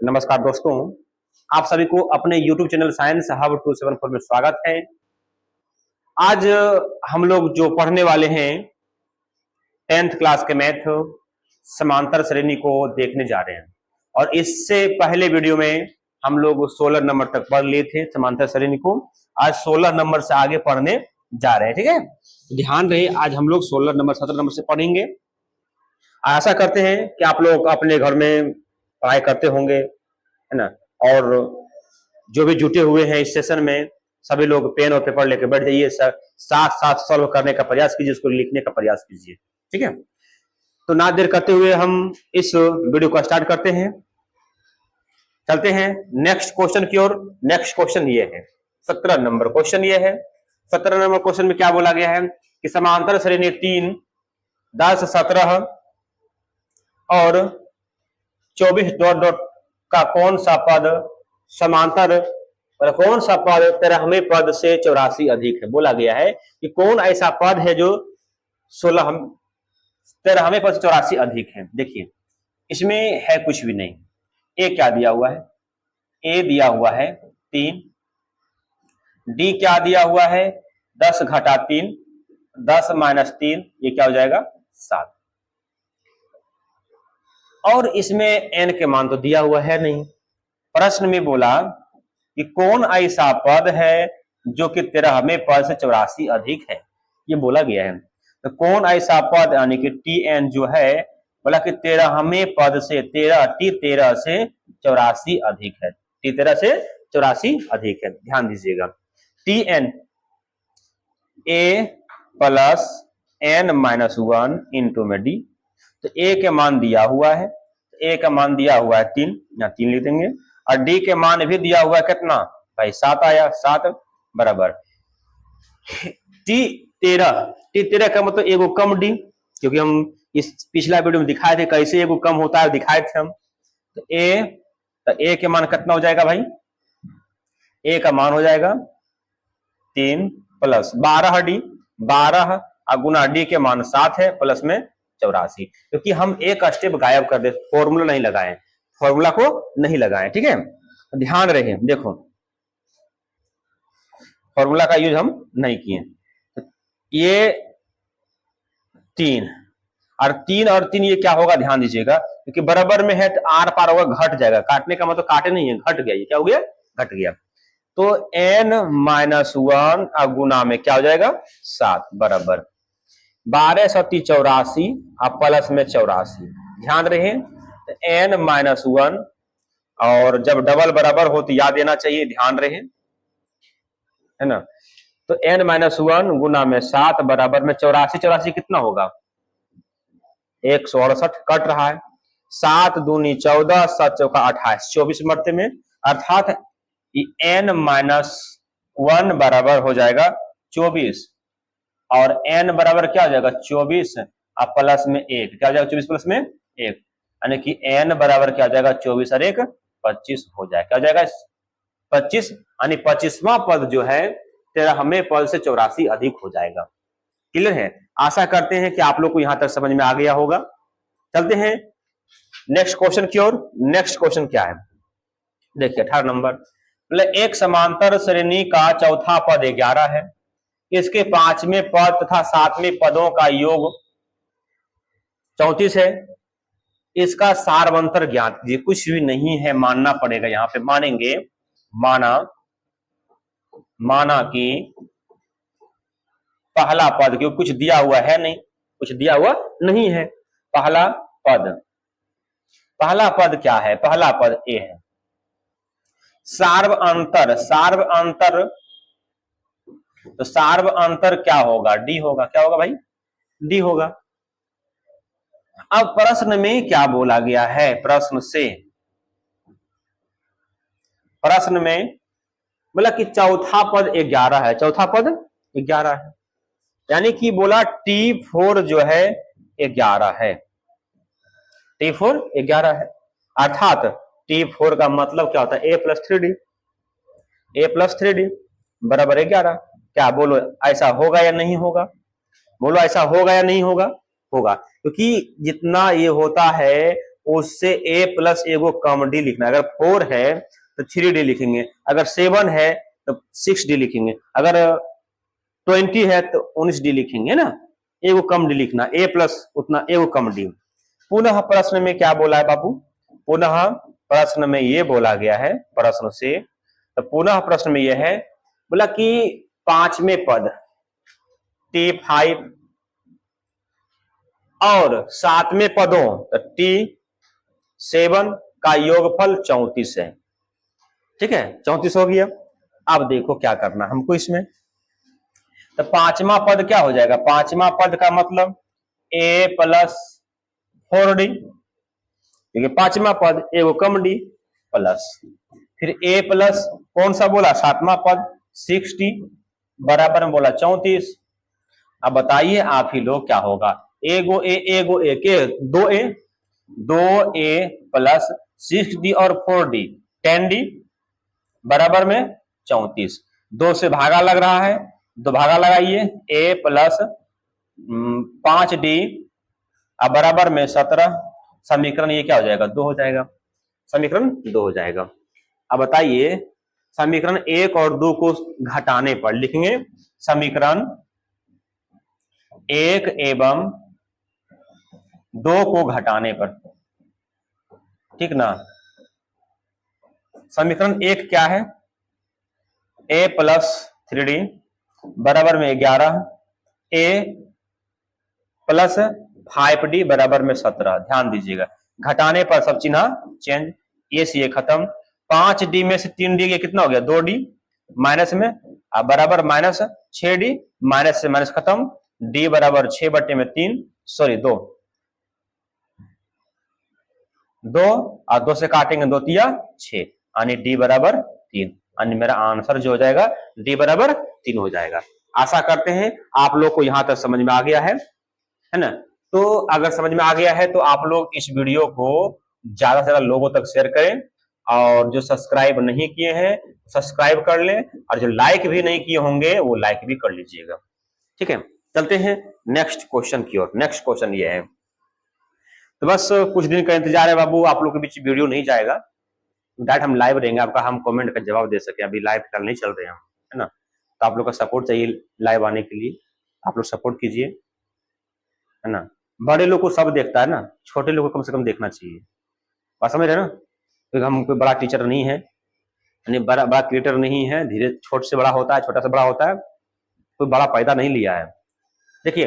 नमस्कार दोस्तों, आप सभी को अपने YouTube चैनल साइंस हब 274 में स्वागत है। आज हम लोग जो पढ़ने वाले हैं 10th क्लास के मैथ समांतर श्रेणी को देखने जा रहे हैं और इससे पहले वीडियो में हम लोग 16 नंबर तक पढ़ लिए थे समांतर श्रेणी को। आज 16 नंबर से आगे पढ़ने जा रहे हैं, ठीक है। ध्यान रहे, आज हम लोग 16 नंबर 17 नंबर से पढ़ेंगे। आशा करते हैं कि आप लोग अपने घर में पढ़ाई करते होंगे, है ना। और जो भी जुटे हुए हैं इस सेशन में, सभी लोग पेन और पेपर लेकर बैठ जाइए, साथ साथ सॉल्व करने का प्रयास कीजिए, उसको लिखने का प्रयास कीजिए, ठीक है। तो ना देर करते हुए हम इस वीडियो को स्टार्ट करते हैं, चलते हैं नेक्स्ट क्वेश्चन की ओर। नेक्स्ट क्वेश्चन ये है 17 नंबर क्वेश्चन। ये है 17 नंबर क्वेश्चन में क्या बोला गया है कि समांतर श्रेणी 3, 10, 17 और 24 डॉट डॉट का कौन सा पद समांतर और कौन सा पद 13वें पद से 84 अधिक है। बोला गया है कि कौन ऐसा पद है जो 13वें पद से 84 अधिक है। देखिए इसमें है कुछ भी नहीं। ए क्या दिया हुआ है? ए दिया हुआ है 3। डी क्या दिया हुआ है? 10 घटा 3, 10 माइनस 3, ये क्या हो जाएगा? 7। और इसमें एन के मान तो दिया हुआ है नहीं। प्रश्न में बोला कि कौन ऐसा पद है जो कि 13वें पद से 84 अधिक है, ये बोला गया है। तो कौन ऐसा पद यानी कि टी एन जो है, बोला कि 13वें पद से 13 से 84 अधिक है। टी 13 से 84 अधिक है, ध्यान दीजिएगा। T n a plus n minus 1 into में डी। तो ए के मान दिया हुआ है, ए का मान दिया हुआ है 3, यहाँ 3 लिख देंगे। और डी के मान भी दिया हुआ है कितना भाई? 7 आया। 7 बराबर टी 13 का मतलब एगो कम डी, क्योंकि हम इस पिछला वीडियो में दिखाए थे कैसे एगो कम होता है, दिखाए थे हम। तो ए के मान कितना हो जाएगा भाई? ए का मान हो जाएगा 3 प्लस 12 डी, 12 गुना डी के मान 7 है, प्लस में 84। क्योंकि हम एक स्टेप गायब कर दे, फॉर्मूला नहीं लगाए, फॉर्मूला को नहीं लगाए, ठीक है। ध्यान रहे, देखो फॉर्मूला का यूज हम नहीं किए। ये 3 और 3 ये क्या होगा? ध्यान दीजिएगा, क्योंकि बराबर में है तो आर पार होगा, घट जाएगा। काटने का मतलब काटे नहीं है, घट गया। ये क्या हो गया? घट गया। तो n माइनस 1 गुना में क्या हो जाएगा? 7 बराबर 12 सती 84 और प्लस में 84। ध्यान रहे n माइनस 1, और जब डबल बराबर हो तो याद देना चाहिए, ध्यान रहे, है ना। तो n माइनस 1 गुना में 7 बराबर में 84। 84 कितना होगा? 168 कट रहा है। 7 दूनी 14, 7 चौका 28, 24 मरते में, अर्थात n माइनस 1 बराबर हो जाएगा 24। और n बराबर क्या हो जाएगा? 24 और प्लस में 1, क्या हो जाएगा? 24 प्लस में 1, यानी कि n बराबर क्या हो जाएगा? 24 और 1 25 हो जाएगा। क्या हो जाएगा? 25, यानी 25वां पद जो है 13वें पद से 84 अधिक हो जाएगा। क्लियर है? आशा करते हैं कि आप लोग को यहां तक समझ में आ गया होगा। चलते हैं नेक्स्ट क्वेश्चन की ओर। नेक्स्ट क्वेश्चन क्या है? देखिए 18 नंबर, मतलब एक समांतर श्रेणी का चौथा पद 11 है, इसके 5वें पद तथा 7वें पदों का योग 34 है। इसका सारवंतर ज्ञात कीजिए। कुछ भी नहीं है, मानना पड़ेगा, यहां पे मानेंगे। माना कि पहला पद, क्योंकि कुछ दिया हुआ है नहीं, कुछ दिया हुआ नहीं है। पहला पद क्या है? पहला पद ए है। सार्व अंतर, तो सार्व अंतर क्या होगा? डी होगा। क्या होगा भाई? डी होगा। अब प्रश्न में क्या बोला गया है? प्रश्न में बोला कि चौथा पद 11 है। चौथा पद 11 है, यानी कि बोला T4 जो है 11 है। T4 11 है, अर्थात T4 का मतलब क्या होता है? a प्लस 3d बराबर 11। क्या बोलो, ऐसा होगा या नहीं होगा? बोलो ऐसा होगा या नहीं होगा? होगा, क्योंकि जितना ये होता है उससे a प्लस एगो कम d लिखना है। अगर 4 है तो 3d लिखेंगे, अगर 7 है तो 6d लिखेंगे, अगर 20 है तो 19d लिखेंगे ना। एगो कम d लिखना, a प्लस उतना एगो कम d। पुनः प्रश्न में क्या बोला है बाबू? पुनः प्रश्न में ये बोला गया है, प्रश्न से तो पुनः प्रश्न में यह है बोला कि पांचवें पद T5 और सातवें पदों तो T7 का योगफल 34 है। ठीक है, 34 हो गया। अब देखो क्या करना हमको इसमें। तो पांचवा पद क्या हो जाएगा? पांचवा पद का मतलब a प्लस 4d, क्योंकि पांचवा पद एगो कम d प्लस फिर a प्लस कौन सा बोला? सातवां पद 6d बराबर में बोला 34। अब बताइए आप ही लोग क्या होगा? एगो ए के 2a प्लस 6d और 4d 10d बराबर में 34। 2 से भागा लग रहा है, 2 भागा लगाइए, a प्लस 5d अब बराबर में 17। समीकरण ये क्या हो जाएगा? 2 हो जाएगा। समीकरण 2 हो जाएगा। अब बताइए समीकरण 1 और 2 को घटाने पर लिखेंगे समीकरण 1 एवं 2 को घटाने पर, ठीक ना। समीकरण 1 क्या है? a प्लस 3d बराबर में 11, a प्लस 5d बराबर में 17। ध्यान दीजिएगा, घटाने पर सब चिन्ह चेंज, ये से ये खत्म। 5d में से 3d ये कितना हो गया? 2d माइनस में बराबर माइनस 6d, माइनस से माइनस खत्म, d बराबर 6 बटे में 3, सॉरी 2 और 2 से काटेंगे 2 तिया 6, यानी d बराबर 3। यानी मेरा आंसर जो हो जाएगा d बराबर 3 हो जाएगा। आशा करते हैं आप लोग को यहां तक समझ में आ गया है ना। तो अगर समझ में आ गया है तो आप लोग इस वीडियो को ज्यादा से ज्यादा लोगों तक शेयर करें, और जो सब्सक्राइब नहीं किए हैं सब्सक्राइब कर लें, और जो लाइक भी नहीं किए होंगे वो लाइक भी कर लीजिएगा। ठीक है, चलते हैं नेक्स्ट क्वेश्चन की ओर। नेक्स्ट क्वेश्चन ये है, तो बस कुछ दिन का इंतजार है बाबू, आप लोग के बीच वीडियो नहीं जाएगा, डायरेक्ट हम लाइव रहेंगे, आपका हम कमेंट का जवाब दे सके। अभी लाइव कल नहीं चल रहे हैं हम, है ना। तो आप लोग का सपोर्ट चाहिए लाइव आने के लिए, आप लोग सपोर्ट कीजिए, है ना। बड़े लोग को सब देखता है ना, छोटे लोग को कम से कम देखना चाहिए, बात समझ रहे ना। क्योंकि हम कोई बड़ा टीचर नहीं है, यानी बड़ा क्रिएटर नहीं है, धीरे छोटे से बड़ा होता है, छोटा से बड़ा होता है, कोई बड़ा पैदा नहीं लिया है। देखिए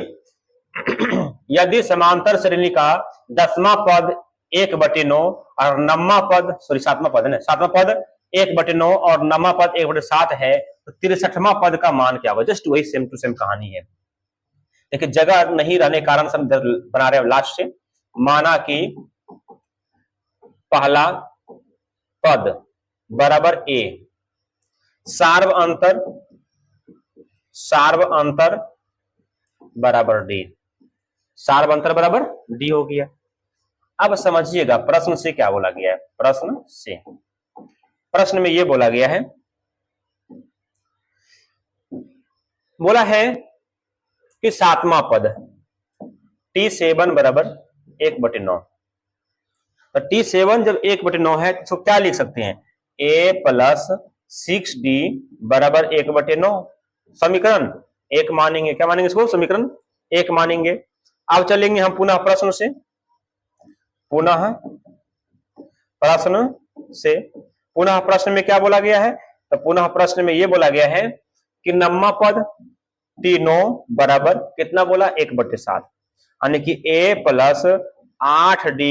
यदि समांतर श्रेणी का 10वां पद 1/9 और 9वां पद, सॉरी 7वां पद है ना, 7वां पद 1/9 और 9वां पद 1/7 है, तो 63वां पद का मान क्या होगा? जस्ट वही सेम टू सेम कहानी है। देखिए जगह नहीं रहने कारण से हम बना रहे हैं लास्ट से। माना कि पहला पद बराबर a, सार्व अंतर बराबर d, सार्व अंतर बराबर d हो गया। अब समझिएगा प्रश्न से क्या बोला गया है। प्रश्न में यह बोला गया है, बोला है कि 7वां पद T7 बराबर 1/9। तो T7 जब 1/9 है तो क्या लिख सकते हैं? a प्लस 6d बराबर 1/9। समीकरण 1 मानेंगे, क्या मानेंगे इसको? समीकरण 1 मानेंगे। अब चलेंगे हम पुनः प्रश्न से, पुनः प्रश्न में क्या बोला गया है? तो पुनः प्रश्न में यह बोला गया है कि 9वां पद T9 बराबर कितना बोला? 1/7, यानी कि a प्लस 8d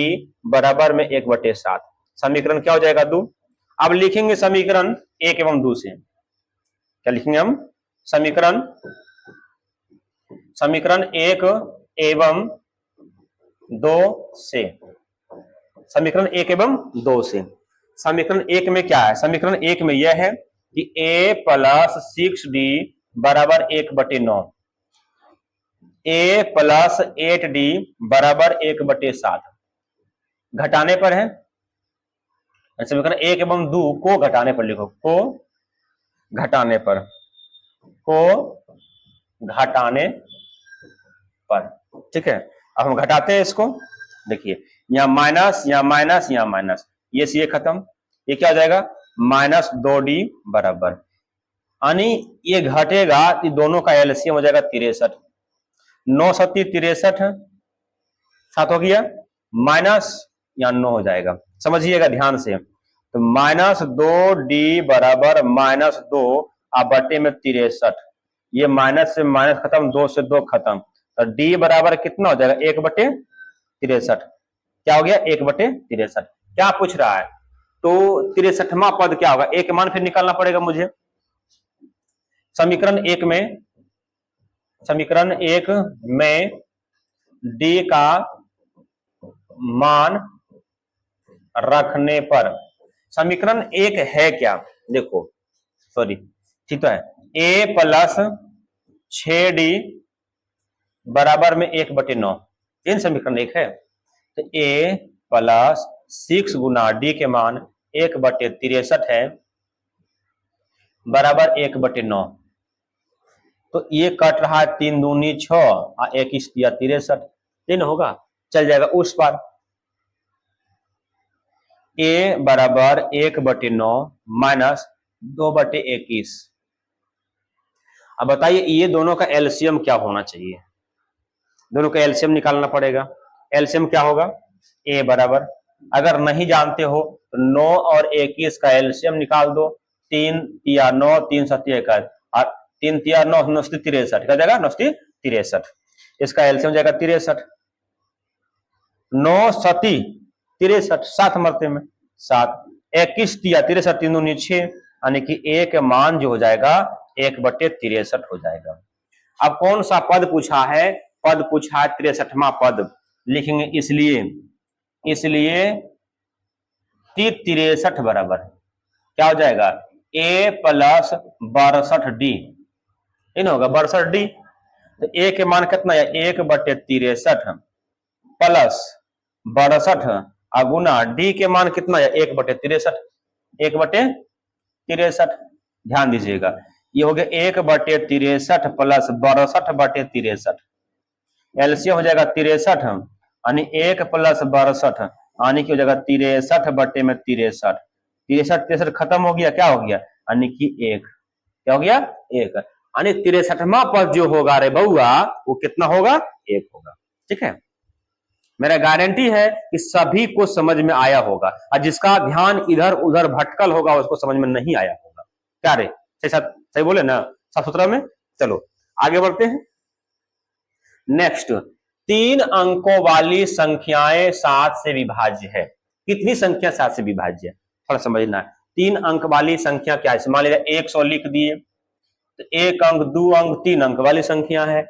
बराबर में 1/7। समीकरण क्या हो जाएगा? 2। अब लिखेंगे समीकरण 1 एवं 2 से, क्या लिखेंगे हम? समीकरण 1 एवं 2 से, समीकरण 1 एवं 2 से। समीकरण 1 में क्या है? समीकरण 1 में यह है कि a प्लस 6d बराबर 1/9, a प्लस 8d बराबर 1/7। घटाने पर है, समीकरण 1 एवं 2 को घटाने पर लिखो, को घटाने पर, ठीक है। अब हम घटाते हैं इसको, देखिए यहाँ माइनस, यहाँ माइनस, यहाँ माइनस, ये से ये खत्म, ये क्या हो जाएगा -2d बराबर, यानी ये घटेगा तो दोनों का एलसीएम हो जाएगा 63, 9 सत्ती 63, 7 हो गया, माइनस या 9 हो जाएगा, समझिएगा ध्यान से। तो -2d बराबर -2 अब बटे में 63, ये माइनस से माइनस खत्म, 2 से 2 खत्म, तो d बराबर कितना हो जाएगा 1/63, क्या हो गया 1/63। क्या पूछ रहा है, तो 63वां पद क्या होगा, एक मान फिर निकालना पड़ेगा मुझे। समीकरण एक में d का मान रखने पर, समीकरण एक है क्या, देखो सॉरी ठीक तो है, a प्लस 6d बराबर में 1/9, इन समीकरण एक है, तो a प्लस 6 गुना d के मान 1/63 है बराबर 1/9, तो ये कट रहा है 3 दूनी 6 और 1 तिया 63, तीन होगा, चल जाएगा उस पर। a बराबर 1/9 माइनस 2/21। अब बताइए ये दोनों का एलसीएम क्या होना चाहिए, दोनों का एलसीएम निकालना पड़ेगा। एलसीएम क्या होगा, a बराबर, अगर नहीं जानते हो तो 9 और 21 का एलसीएम निकाल दो, 3 तिया 9, 3 सत्ती 21 और 3 तिया 9, 9 63, क्या जाएगा 9 63, इसका एलसीएम जाएगा 63, 9 सत्ती 63, 7 मरते में 7, 21 तिया 63, 3 दूनी 6, यानी कि एक मान जो हो जाएगा 1/63 हो जाएगा। अब कौन सा पद पूछा है, पद पूछा है 63वां पद, लिखेंगे इसलिए 63 बराबर क्या हो जाएगा a प्लस 62d, इन होगा 62d, तो a के मान कितना है 1/63 प्लस 62 गुना d के मान कितना है 1/63, 1/63, ध्यान दीजिएगा ये हो गया 1/63 प्लस 62/63, एलसीएम हो जाएगा 63, यानी 1 प्लस 62 यानी कि हो जाएगा 63/63, 63 खत्म हो गया, क्या हो गया यानी कि 1, क्या हो गया 1, यानी 63वां पद जो होगा रे बउआ वो कितना होगा 1 होगा। ठीक है, मेरा गारंटी है कि सभी को समझ में आया होगा, और जिसका ध्यान इधर उधर भटकल होगा उसको समझ में नहीं आया होगा। क्या रे, सही बोले ना, साफ सुथरा में। चलो आगे बढ़ते हैं। नेक्स्ट, 3 अंकों वाली संख्याएं 7 से विभाज्य है। कितनी संख्या 7 से विभाज्य है, थोड़ा समझना है। 3 अंक वाली संख्या क्या है, मान लीजिए 100 लिख दिए, तो 1 अंक 2 अंक 3 अंक वाली संख्या है,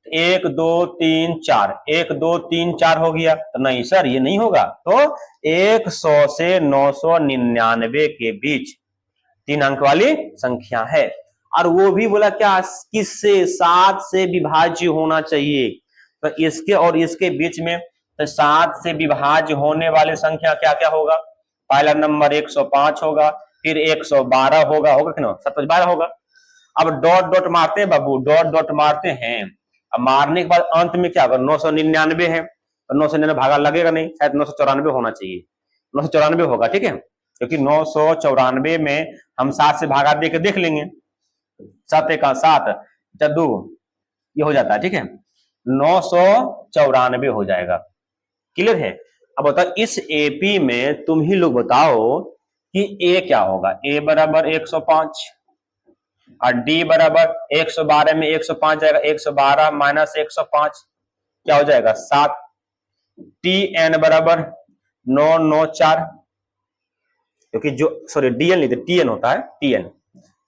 1 2 3 4, 1 2 3 4 हो गया, तो नहीं सर ये नहीं होगा, तो 100 से 999 के बीच 3 अंक वाली संख्या है, और वो भी बोला क्या, किससे, 7 से विभाज्य होना चाहिए, तो इसके और इसके बीच में तो 7 से विभाज्य होने वाली संख्या क्या क्या होगा, पहला नंबर 105 होगा, फिर 112 होगा कि ना, 7 12 होगा। अब डॉट डॉट मारते हैं बाबू, डॉट डॉट मारते हैं, अब मारने के बाद अंत में क्या होगा, 999 है, तो 999 भागा लगेगा नहीं, शायद 994 होना चाहिए, 994 होगा, ठीक है, क्योंकि 994 में हम 7 से भागा दे के देख लेंगे, 7 1 7 2 ये हो जाता है, ठीक है, 994 हो जाएगा। क्लियर है। अब बताओ इस एपी में तुम ही लोग बताओ कि ए क्या होगा, ए बराबर 105 और डी बराबर 112 में 105 जाएगा, 112 माइनस 105 क्या हो जाएगा 7, टी एन बराबर 994, क्योंकि जो सॉरी डीएन नहीं टी एन होता है, टी एन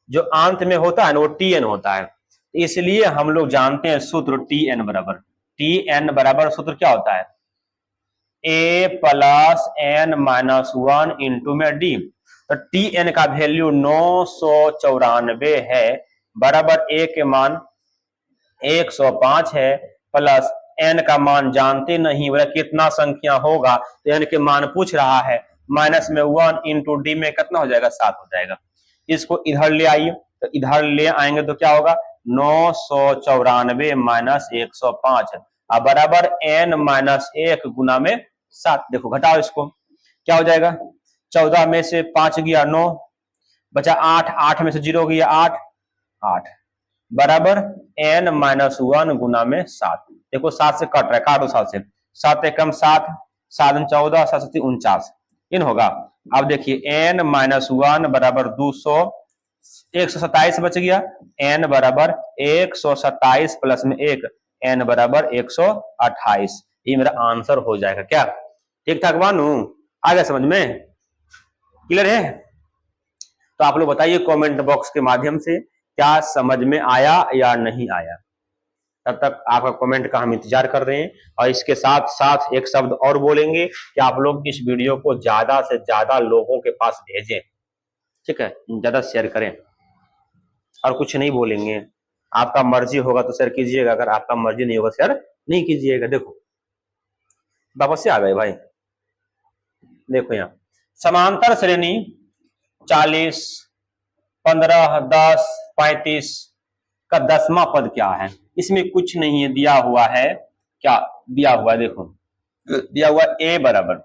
जो अंत में होता है ना वो टी एन होता है, इसलिए हम लोग जानते हैं सूत्र टी एन बराबर सूत्र क्या होता है, ए प्लस एन माइनस 1 इंटू में डी, तो टी एन का वैल्यू 994 है बराबर ए के मान 105 है प्लस एन का मान जानते नहीं, बोला कितना संख्या होगा, तो एन के मान पूछ रहा है, माइनस में 1 इंटू डी में कितना हो जाएगा 7 हो जाएगा। इसको इधर ले आइए, तो इधर ले आएंगे तो क्या होगा 994 माइनस 105 बराबर n माइनस 1 गुना में 7। देखो घटाओ इसको, क्या हो जाएगा, 14 में से 5 गया 9, बचा 8, 8 में से 0 गया 8, 8 बराबर n माइनस 1 गुना में 7। देखो 7 से कट रहा है, काटो 7 से, 7 एकम 7, 7 14, 7 7 49 इन होगा। अब देखिए n माइनस 1 बराबर 200, 127 बच गया, n बराबर 127 प्लस में 1, n बराबर 128। ये मेरा आंसर हो जाएगा। क्या ठीक ठाक बानू, आ गया समझ में, क्लियर है? तो आप लोग बताइए कमेंट बॉक्स के माध्यम से क्या समझ में आया या नहीं आया। तब तक आपका कमेंट का हम इंतजार कर रहे हैं। और इसके साथ साथ एक शब्द और बोलेंगे कि आप लोग इस वीडियो को ज्यादा से ज्यादा लोगों के पास भेजें, ठीक है, ज्यादा शेयर करें। और कुछ नहीं बोलेंगे, आपका मर्जी होगा तो शेयर कीजिएगा, अगर आपका मर्जी नहीं होगा शेयर नहीं कीजिएगा। देखो वापस से आ गए भाई, देखो यहाँ समांतर श्रेणी 40, 15, 10, 35 का 10वां पद क्या है? इसमें कुछ नहीं है, दिया हुआ है, क्या दिया हुआ है, देखो दिया हुआ a बराबर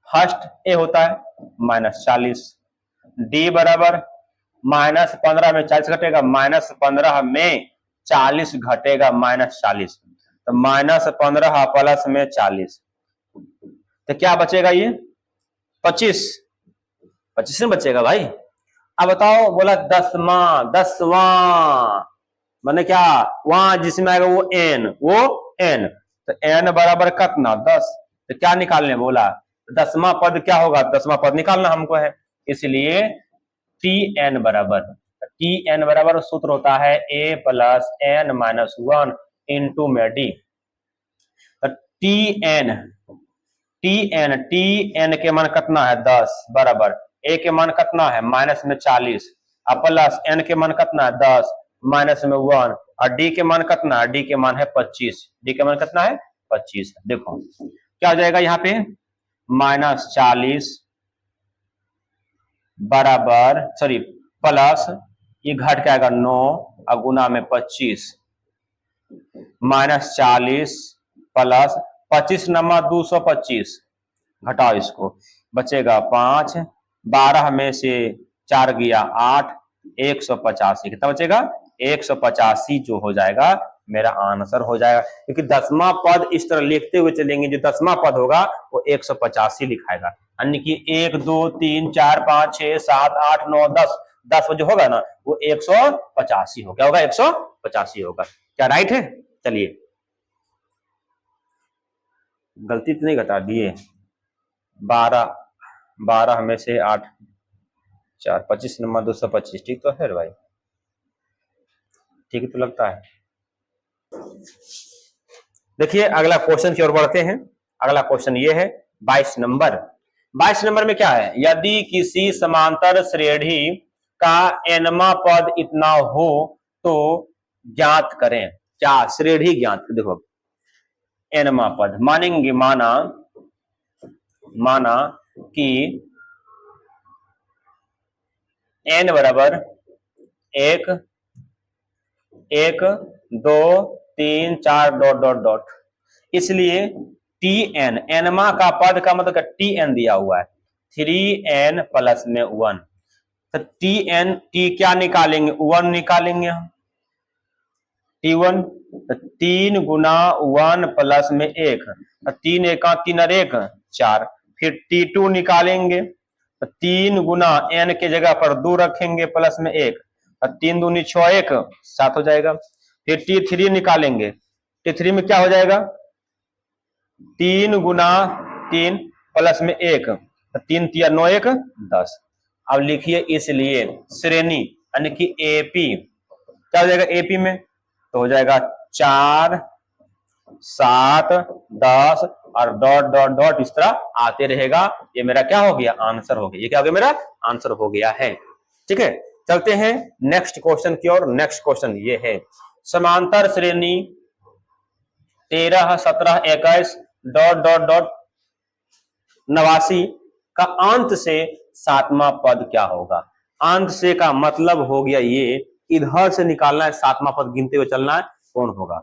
फर्स्ट a होता है -40, d बराबर -15 में 40 घटेगा, -15 में 40 घटेगा -40, तो -15 प्लस में 40, तो क्या बचेगा, ये 25 में बचेगा भाई। अब बताओ, बोला 10वां माने क्या, वहां जिसमें आएगा वो n, तो n बराबर कितना 10, तो क्या निकालने बोला, 10वां पद क्या होगा, 10वां पद निकालना हमको है, इसलिए tn बराबर सूत्र होता है a plus n minus 1 into में d। tn के मान कितना है 10 बराबर a के मान कितना है माइनस में 40 और प्लस n के मान कितना है 10 माइनस में 1 और d के मान कितना है, d के मान है 25, d के मान कितना है 25। देखो क्या हो जाएगा यहाँ पे, -40 बराबर सॉरी प्लस ये घट के आएगा 9 और गुना में 25, -40 प्लस 25 नमा 225, घटाओ इसको, बचेगा 5, 12 में से 4 गया 8, 185, कितना बचेगा 185 जो हो जाएगा मेरा आंसर हो जाएगा। क्योंकि 10वां पद इस तरह लिखते हुए चलेंगे, जो 10वां पद होगा वो 185 लिखाएगा, यानी कि 1 2 3 4 5 6 7 8 9 10 जो होगा ना वो 185 होगा, 185 होगा। क्या राइट है? चलिए गलती तो नहीं घटा दिए, 12 में से 8 4 25 नंबर 225, ठीक तो है भाई, ठीक तो लगता है। देखिए अगला क्वेश्चन की ओर बढ़ते हैं। अगला क्वेश्चन ये है 22 नंबर। 22 नंबर में क्या है, यदि किसी समांतर श्रेणी का nवां पद इतना हो तो ज्ञात करें। क्या श्रेणी ज्ञात, देखो nवां पद मानेंगे, माना कि n बराबर 1 1 2 3 4 डॉट डॉट डॉट, इसलिए tn nवां का पद का मतलब tn दिया हुआ है 3n प्लस में 1, तो tn t क्या निकालेंगे 1 निकालेंगे हम, t1 तो 3 गुना 1 प्लस में 1, 3 1 3 और 1 4, फिर t2 निकालेंगे तो 3 गुना n के जगह पर 2 रखेंगे प्लस में 1, 3 दूनी 6 1 7 हो जाएगा। फिर t3 निकालेंगे, t3 में क्या हो जाएगा 3 गुना 3 प्लस में 1, 3 3 9 1 10। अब लिखिए इसलिए श्रेणी यानी कि एपी क्या हो जाएगा, एपी में तो हो जाएगा 4 7 10 और डॉट डॉट डॉट इस तरह आते रहेगा। ये मेरा क्या हो गया, आंसर हो गया। ये क्या हो गया, मेरा आंसर हो गया है। ठीक है, चलते हैं नेक्स्ट क्वेश्चन की ओर। नेक्स्ट क्वेश्चन ये है, समांतर श्रेणी 13 17 21 डॉट डॉट डॉट 89 का अंत से 7वां पद क्या होगा। अंत से का मतलब हो गया ये, इधर से निकालना है 7वां पद, गिनते हुए चलना है कौन होगा।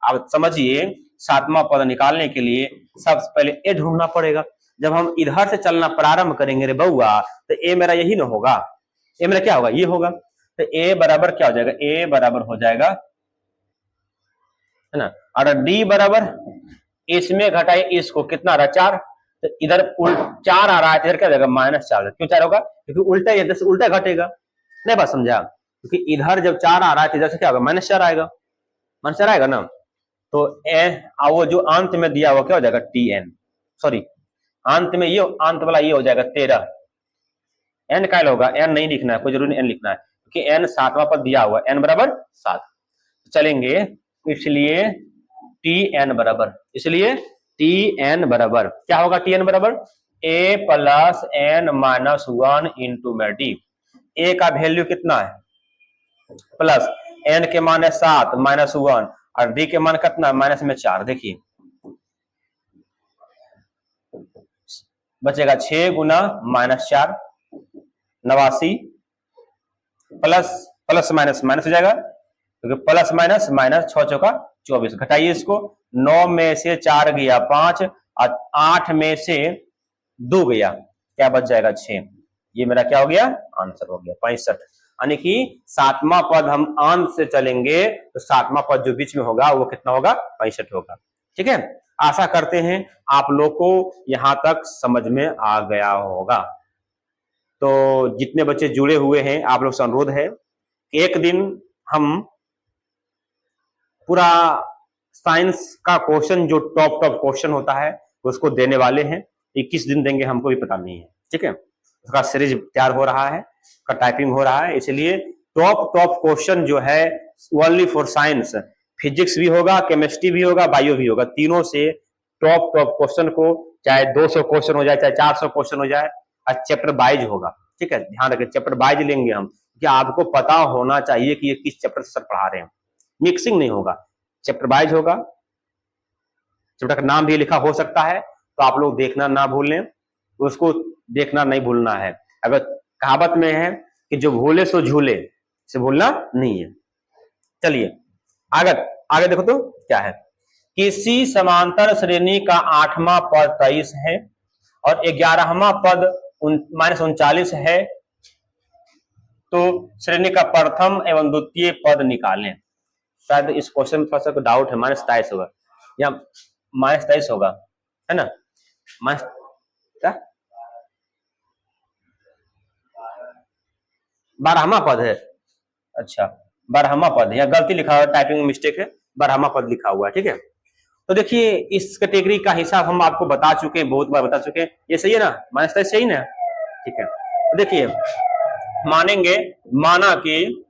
अब समझिए सातवां पद निकालने के लिए सबसे पहले ए ढूंढना पड़ेगा। जब हम इधर से चलना प्रारंभ करेंगे रे बउआ, तो ए मेरा यही ना होगा, ए मेरा क्या होगा, ये होगा। तो ए बराबर क्या हो जाएगा, ए बराबर हो जाएगा, है ना। और डी बराबर इसमें घटाए इसको, कितना आ रहा है 4, तो इधर 4 आ रहा है, इधर क्या हो जाएगा -4। क्यों 4 होगा, क्योंकि उल्टा, इधर से उल्टा घटेगा। नहीं बात समझा, क्योंकि इधर जब 4 आ रहा है तो इधर से क्या होगा -4 आएगा, -4 आएगा ना। तो वो जो अंत में दिया हुआ क्या हो जाएगा Tn, सॉरी अंत में ये अंत वाला ये हो जाएगा 13। n क्या होगा, n नहीं लिखना है, कोई जरूरी नहीं n लिखना है, क्योंकि n सातवां पद दिया हुआ है, n बराबर 7 चलेंगे। इसलिए Tn बराबर, इसलिए Tn बराबर क्या होगा, Tn बराबर a plus n minus 1 into में डी। a का वैल्यू कितना है प्लस, n के मान है 7 -1 और d के मान कितना माइनस में 4। देखिए बचेगा 6 गुना -4 89 प्लस प्लस माइनस माइनस हो जाएगा, क्योंकि प्लस माइनस माइनस 6 चौका 24। घटाइए इसको, 9 में से 4 गया 5 और 8 में से 2 गया, क्या बच जाएगा 6। ये मेरा क्या हो गया, आंसर हो गया 65। यानी कि सातवां पद हम अंत से चलेंगे तो सातवां पद जो बीच में होगा वो कितना होगा, 65 होगा। ठीक है, आशा करते हैं आप लोग को यहां तक समझ में आ गया होगा। तो जितने बच्चे जुड़े हुए हैं, आप लोग से अनुरोध है कि एक दिन हम पूरा साइंस का क्वेश्चन जो टॉप क्वेश्चन होता है उसको देने वाले हैं। 21 दिन देंगे, हमको भी पता नहीं है। ठीक है, उसका सीरीज तैयार हो रहा है, उसका टाइपिंग हो रहा है, इसलिए टॉप क्वेश्चन जो है ओनली फॉर साइंस, फिजिक्स भी होगा, केमिस्ट्री भी होगा, बायो भी होगा, तीनों से टॉप क्वेश्चन को, चाहे 200 क्वेश्चन हो जाए, चाहे 400 क्वेश्चन हो जाए, और चैप्टर वाइज होगा। ठीक है, ध्यान रखें, चैप्टर वाइज लेंगे हम, कि आपको पता होना चाहिए कि ये किस चैप्टर से सर पढ़ा रहे हैं। मिक्सिंग नहीं होगा, चैप्टर वाइज होगा। चैप्टर का नाम भी लिखा हो सकता है, तो आप लोग देखना ना भूलें, उसको देखना नहीं भूलना है। अगर कहावत में है कि जो भूले सो झूले, से भूलना नहीं है। चलिए आगे आगे देखो तो क्या है, किसी समांतर श्रेणी का 8वां पद 23 है और 11वां पद -39 है, तो श्रेणी का प्रथम एवं द्वितीय पद निकालें। शायद इस क्वेश्चन में थोड़ा सा डाउट है, -23 होगा या -23 होगा, है ना। क्या 12वां पद है, अच्छा 12वां पद है, या गलती लिखा हुआ है, टाइपिंग मिस्टेक है, 12वां पद लिखा हुआ है। ठीक है, तो देखिए इस कैटेगरी का हिसाब हम आपको बता चुके हैं, बहुत बार बता चुके हैं। ये सही है ना, -23 सही ना। ठीक है, तो देखिए मानेंगे, माना कि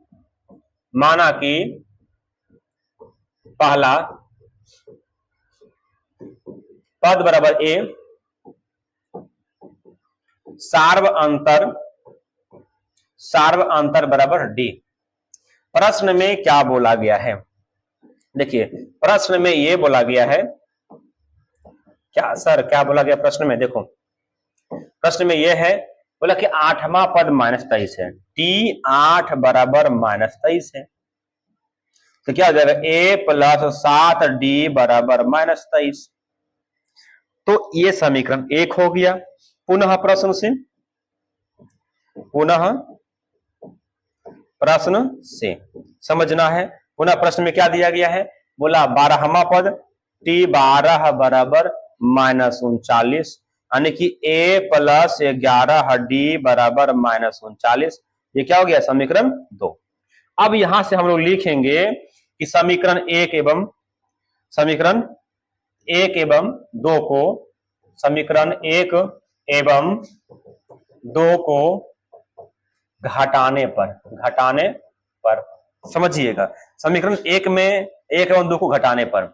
पहला पद बराबर ए, सार्व अंतर बराबर डी। प्रश्न में क्या बोला गया है, देखिए प्रश्न में ये बोला गया है, क्या सर क्या बोला गया प्रश्न में, देखो प्रश्न में ये है, बोला कि 8वां पद -23 है, T8 बराबर -23 है, तो क्या हो जाएगा a प्लस 7d बराबर -23। तो ये समीकरण 1 हो गया। पुनः प्रश्न से समझना है। पुनः प्रश्न में क्या दिया गया है, बोला 12वां पद T12 बराबर -39, यानी कि a प्लस 11d बराबर -39। ये क्या हो गया, समीकरण 2। अब यहां से हम लोग लिखेंगे कि समीकरण 1 एवं 2 को, समीकरण 1 एवं 2 को घटाने पर समझिएगा, समीकरण 1 में 1 एवं 2 को घटाने पर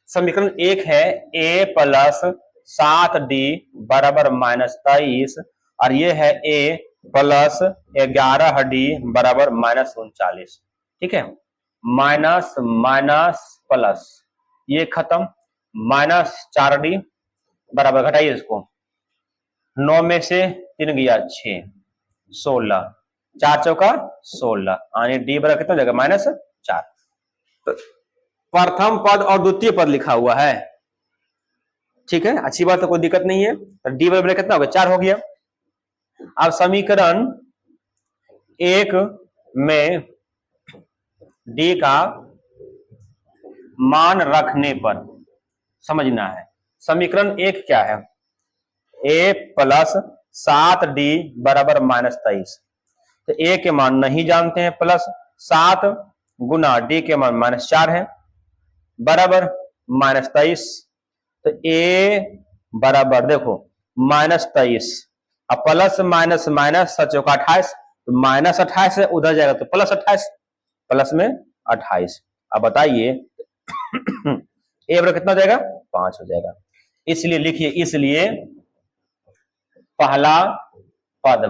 समीकरण 1 है a प्लस 7d बराबर -23 और ये है a प्लस 11d बराबर -39। ठीक है, माइनस माइनस प्लस ये खत्म, -4d बराबर, घटाइए इसको, 9 में से 3 गया 6, 16, 4 चौका 16, यानी डी बराबर कितना हो जाएगा -4। तो प्रथम पद और द्वितीय पद लिखा हुआ है, ठीक है, अच्छी बात है, कोई दिक्कत नहीं है। तो डी बराबर कितना हो गया, 4 हो गया। अब समीकरण 1 में डी का मान रखने पर समझना है। समीकरण 1 क्या है, ए प्लस 7d बराबर -23। तो ए के मान नहीं जानते हैं, प्लस 7 गुना डी के मान -4 है बराबर -23। तो ए बराबर देखो -23, अब प्लस माइनस माइनस 7×4 = 28, तो -28 है, उधर जाएगा तो +28, प्लस में 28। अब बताइए ए बराबर कितना हो जाएगा, 5 हो जाएगा। इसलिए लिखिए, इसलिए पहला पद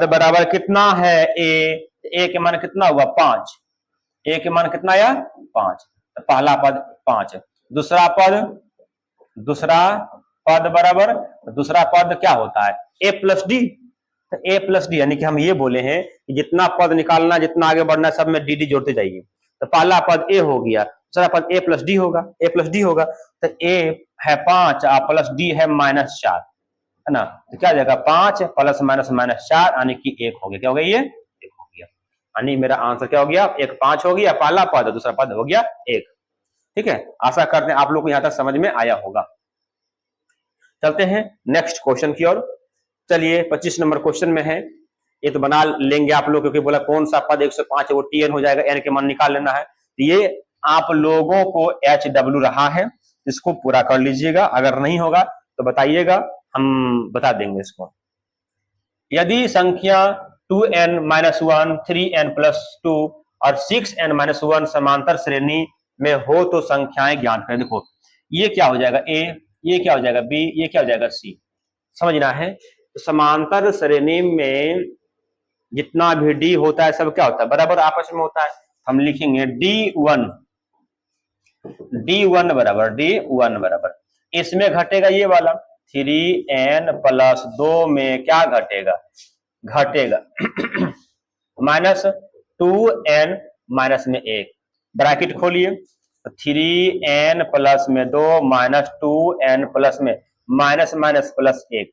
बराबर कितना है, ए के मान कितना हुआ, 5। ए के मान कितना आया, 5। तो पहला पद 5। दूसरा पद बराबर, दूसरा पद क्या होता है, ए प्लस डी। तो ए प्लस डी यानी कि हम ये बोले हैं कि जितना पद निकालना, जितना आगे बढ़ना, सब में डी डी जोड़ते जाइए। तो पहला पद ए हो गया, दूसरा पद ए प्लस डी होगा, तो ए है 5 और प्लस डी है -4, है ना। तो क्या हो जाएगा, 5 प्लस माइनस -4 यानी कि 1 हो गया। क्या हो गया, ये 1 हो गया, यानी मेरा आंसर क्या हो गया, 1 5 हो गया, पहला पद, दूसरा पद हो गया 1। ठीक है, आशा करते हैं आप लोग को यहां तक समझ में आया होगा। चलते हैं नेक्स्ट क्वेश्चन की ओर। चलिए 25 नंबर क्वेश्चन में है, ये तो बना लेंगे आप लोग, क्योंकि बोला कौन सा पद 105 है, वो टी एन हो जाएगा, एन के मान निकाल लेना है। तो ये आप लोगों को HW रहा है, इसको पूरा कर लीजिएगा, अगर नहीं होगा तो बताइएगा, हम बता देंगे इसको। यदि संख्या 2n-1, 3n+2 और 6n-1 समांतर श्रेणी में हो तो संख्याएं ज्ञात करें। देखो ये क्या हो जाएगा, ए, ये क्या हो जाएगा, बी, ये क्या हो जाएगा, सी। समझना है, तो समांतर श्रेणी में जितना भी डी होता है सब क्या होता है, बराबर आपस में होता है। हम लिखेंगे D1 बराबर, इसमें घटेगा ये वाला 3n+2 में क्या घटेगा, -2n माइनस में 1, ब्रैकेट खोलिए, 3n+2 -2n प्लस में माइनस माइनस प्लस 1,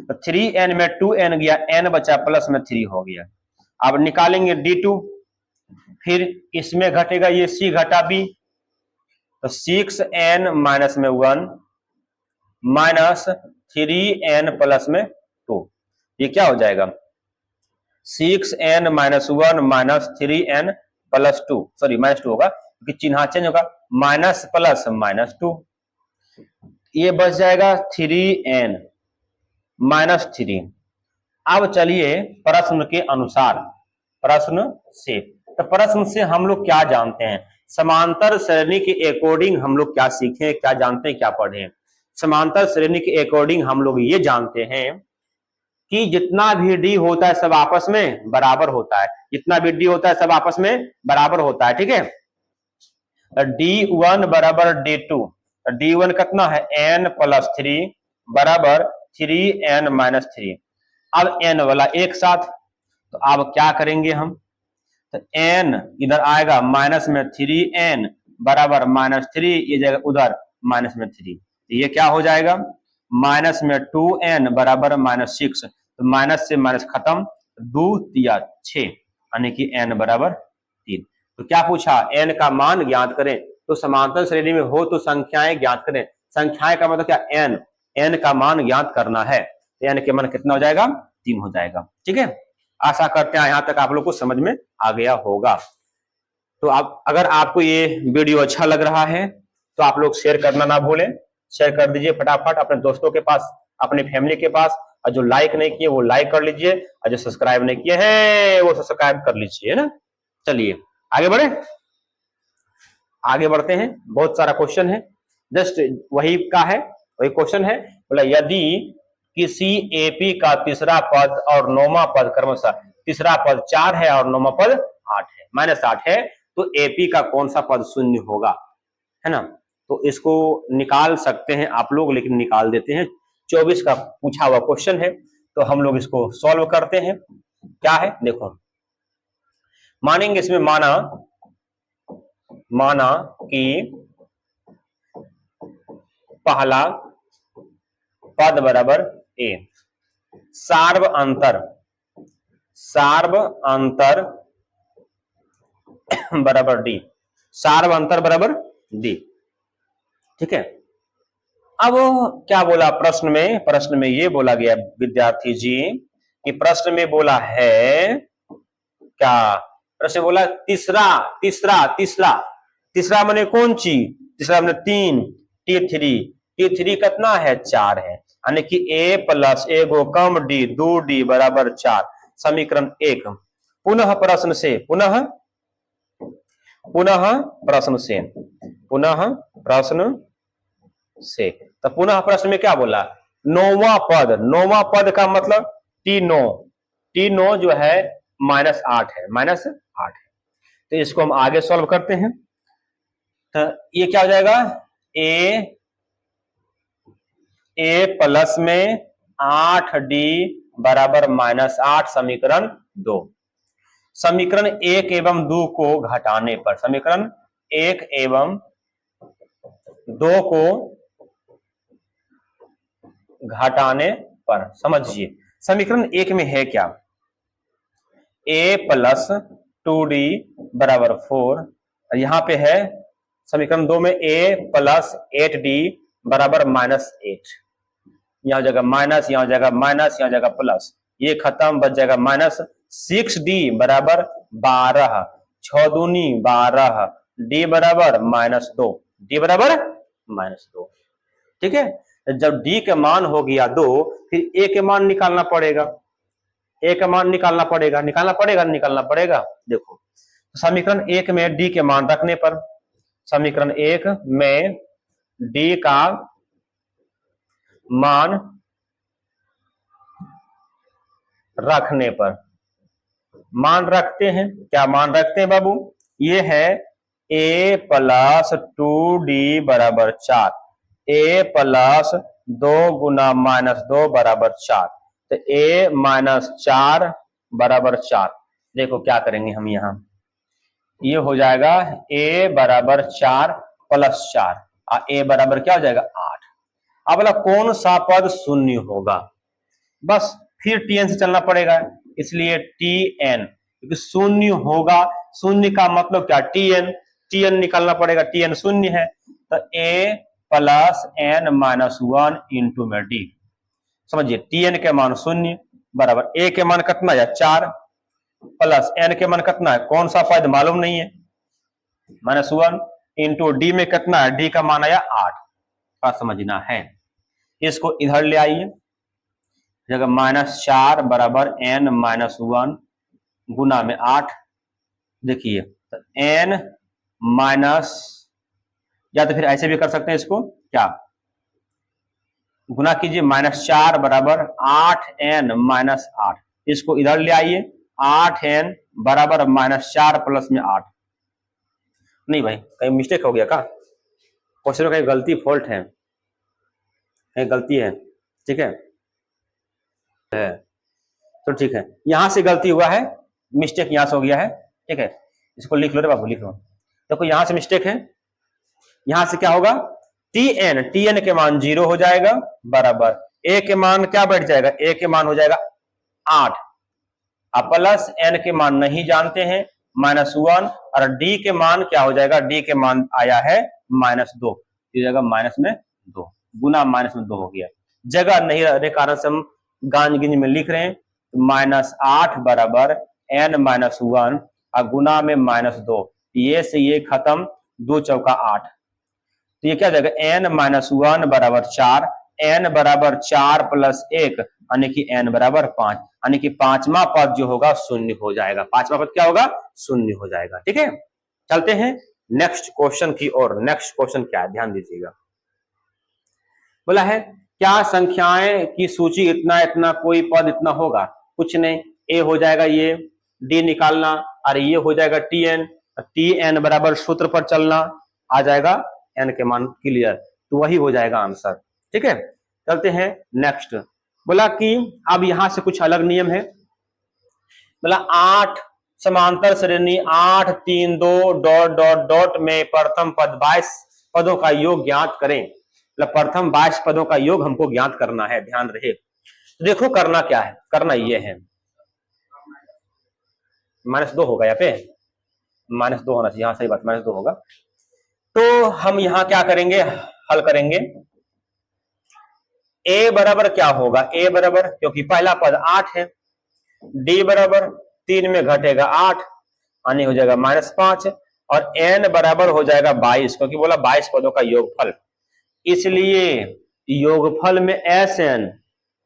तो 3n में 2n गया, n बचा, प्लस में 3 हो गया। अब निकालेंगे D2, फिर इसमें घटेगा ये C घटा B, तो 6n माइनस में 1 माइनस 3n प्लस में 2, ये क्या हो जाएगा, 6n minus 1 minus 3n plus 2, sorry minus 2 होगा क्योंकि चिन्ह चेंज होगा, माइनस प्लस -2, ये बच जाएगा 3n माइनस 3। अब चलिए प्रश्न के अनुसार, तो प्रश्न से हम लोग क्या जानते हैं, समांतर श्रेणी के अकॉर्डिंग हम लोग क्या सीखे, क्या जानते हैं, क्या पढ़े। समांतर श्रेणी के अकॉर्डिंग हम लोग ये जानते हैं कि जितना भी डी होता है सब आपस में बराबर होता है, जितना भी डी होता है सब आपस में बराबर होता है। ठीक है, D1 बराबर D2, D1 कितना है, n+3 बराबर 3n-3। अब n वाला एक साथ, तो अब क्या करेंगे हम, तो n इधर आएगा माइनस में 3n बराबर -3, ये जाएगा उधर माइनस में 3, तो ये क्या हो जाएगा, माइनस में 2n बराबर -6, तो माइनस से माइनस खत्म, 2 × 6 यानी कि n बराबर 3। तो क्या पूछा, n का मान ज्ञात करें, तो समांतर श्रेणी में हो तो संख्याएं ज्ञात करें। संख्याएं का मतलब क्या, n का मान ज्ञात करना है, तो n के मान कितना हो जाएगा, 3 हो जाएगा। ठीक है, आशा करते हैं यहां तक आप लोग को समझ में आ गया होगा। तो आप, अगर आपको ये वीडियो अच्छा लग रहा है तो आप लोग शेयर करना ना भूलें, शेयर कर दीजिए फटाफट अपने दोस्तों के पास, अपने फैमिली के पास, और जो लाइक नहीं किए वो लाइक कर लीजिए, और जो सब्सक्राइब नहीं किए हैं वो सब्सक्राइब कर लीजिए, है ना। चलिए आगे बढ़ते हैं, बहुत सारा क्वेश्चन है, जस्ट वही का है, वही क्वेश्चन है। बोला यदि किसी एपी का तीसरा पद और नौवां पद क्रमशः, तीसरा पद 4 है और नौवां पद 8 है, -8 है, तो एपी का कौन सा पद शून्य होगा, है ना। तो इसको निकाल सकते हैं आप लोग, लेकिन निकाल देते हैं, 24 का पूछा हुआ क्वेश्चन है, तो हम लोग इसको सॉल्व करते हैं। क्या है देखो, मानेंगे इसमें, माना माना कि पहला पद बराबर ए, सार्व अंतर बराबर डी, सार्व अंतर बराबर डी। ठीक है, अब क्या बोला प्रश्न में ये बोला गया विद्यार्थी जी कि प्रश्न में बोला है क्या, प्रश्न बोला तीसरा तीसरा तीसरा तीसरा माने कौन चीज, तीसरा माने 3, T3 कितना है 4 है, यानी कि a plus A go come D 2d बराबर 4, समीकरण 1। पुनः प्रश्न से तो पुनः प्रश्न में क्या बोला, नौवां पद का मतलब T9 जो है -8 है, -8 है। तो इसको हम आगे सॉल्व करते हैं। तो ये क्या हो जाएगा, a प्लस में 8d बराबर -8, समीकरण 2। समीकरण 1 एवं 2 को घटाने पर, समीकरण 1 एवं 2 को घटाने पर समझिए, समीकरण 1 में है क्या, a प्लस 2d बराबर 4, और यहां पे है समीकरण 2 में a प्लस 8d बराबर -8, यहां जगह माइनस, यहां जगह माइनस, यहां जगह प्लस, ये खत्म, बच जाएगा -6d बराबर 12, 6 दूनी 12, d बराबर -2, d बराबर -2। ठीक है, जब d के मान हो गया 2, फिर a के मान निकालना पड़ेगा, निकालना पड़ेगा। देखो समीकरण 1 में d के मान रखने पर, समीकरण 1 में d का मान रखने पर, मान रखते हैं, क्या मान रखते हैं बाबू, ये है a प्लस 2d बराबर 4, a प्लस 2 गुना -2 बराबर 4, तो a -4 बराबर 4। देखो क्या करेंगे हम, यहां ये हो जाएगा a बराबर 4 प्लस 4, और a बराबर क्या हो जाएगा 8। अब बोला कौन सा पद शून्य होगा, बस फिर tn से चलना पड़ेगा, इसलिए tn, क्योंकि शून्य होगा, शून्य का मतलब क्या, tn निकालना पड़ेगा, tn शून्य है, तो a plus n minus 1 into में d। समझिए tn के मान शून्य बराबर a के मान कितना है 4, प्लस n के मान कितना है, कौन सा पद मालूम नहीं है, -1 इंटू d में कितना है, d का मान आया 8, का समझना है। इसको इधर ले आइए, जगह -4 बराबर n माइनस 1 गुना में 8, देखिए तो n माइनस, या तो फिर ऐसे भी कर सकते हैं इसको, क्या गुना कीजिए, -4 बराबर 8n माइनस 8, इसको इधर ले आइए, 8n बराबर -4 प्लस में 8। नहीं भाई कहीं मिस्टेक हो गया का, क्वेश्चन में कहीं गलती फॉल्ट है, कहीं गलती है, ठीक है तो ठीक है, यहां से गलती हुआ है, मिस्टेक यहां से हो गया है, ठीक है, इसको लिख लो रे बाबू, लिख लो। देखो यहां से मिस्टेक है, यहां से क्या होगा, tn के मान 0 हो जाएगा, बराबर a के मान क्या बैठ जाएगा, a के मान हो जाएगा 8, अब प्लस n के मान नहीं जानते हैं -1, और d के मान क्या हो जाएगा, d के मान आया है -2, इस जगह -2 गुना -2 हो गया, जगह नहीं रहने कारण से हम गांज गिंज में लिख रहे हैं, -8 बराबर n माइनस 1 और गुना में -2, ये से ये खत्म, 2 चौका 8, तो ये क्या जाएगा n माइनस 1 बराबर 4, n बराबर 4 प्लस 1 यानी कि n बराबर 5, यानी कि पांचवा पद जो होगा शून्य हो जाएगा, पांचवा पद क्या होगा, शून्य हो जाएगा। ठीक है, चलते हैं नेक्स्ट क्वेश्चन की ओर। नेक्स्ट क्वेश्चन क्या है, ध्यान दीजिएगा, बोला है क्या संख्याएं की सूची इतना इतना कोई पद इतना होगा, कुछ नहीं, a हो जाएगा ये, d निकालना, और ये हो जाएगा tn बराबर सूत्र पर चलना, आ जाएगा n के मान क्लियर, तो वही हो जाएगा आंसर। ठीक है, चलते हैं नेक्स्ट। बोला कि अब यहां से कुछ अलग नियम है, बोला 8 समांतर श्रेणी 8 3 2 डॉट डॉट डॉट में प्रथम पद 22 पदों का योग ज्ञात करें। मतलब प्रथम 22 पदों का योग हमको ज्ञात करना है, ध्यान रहे। तो देखो करना क्या है, करना ये है, -2 होगा यहाँ पे, -2 होना चाहिए, हाँ सही बात, -2 होगा। तो हम यहाँ क्या करेंगे, हल करेंगे। a बराबर क्या होगा, a बराबर, क्योंकि पहला पद 8 है, d बराबर 3 में घटेगा 8 यानी हो जाएगा -5 और n बराबर हो जाएगा 22, क्योंकि बोला 22 पदों का योगफल, इसलिए योगफल में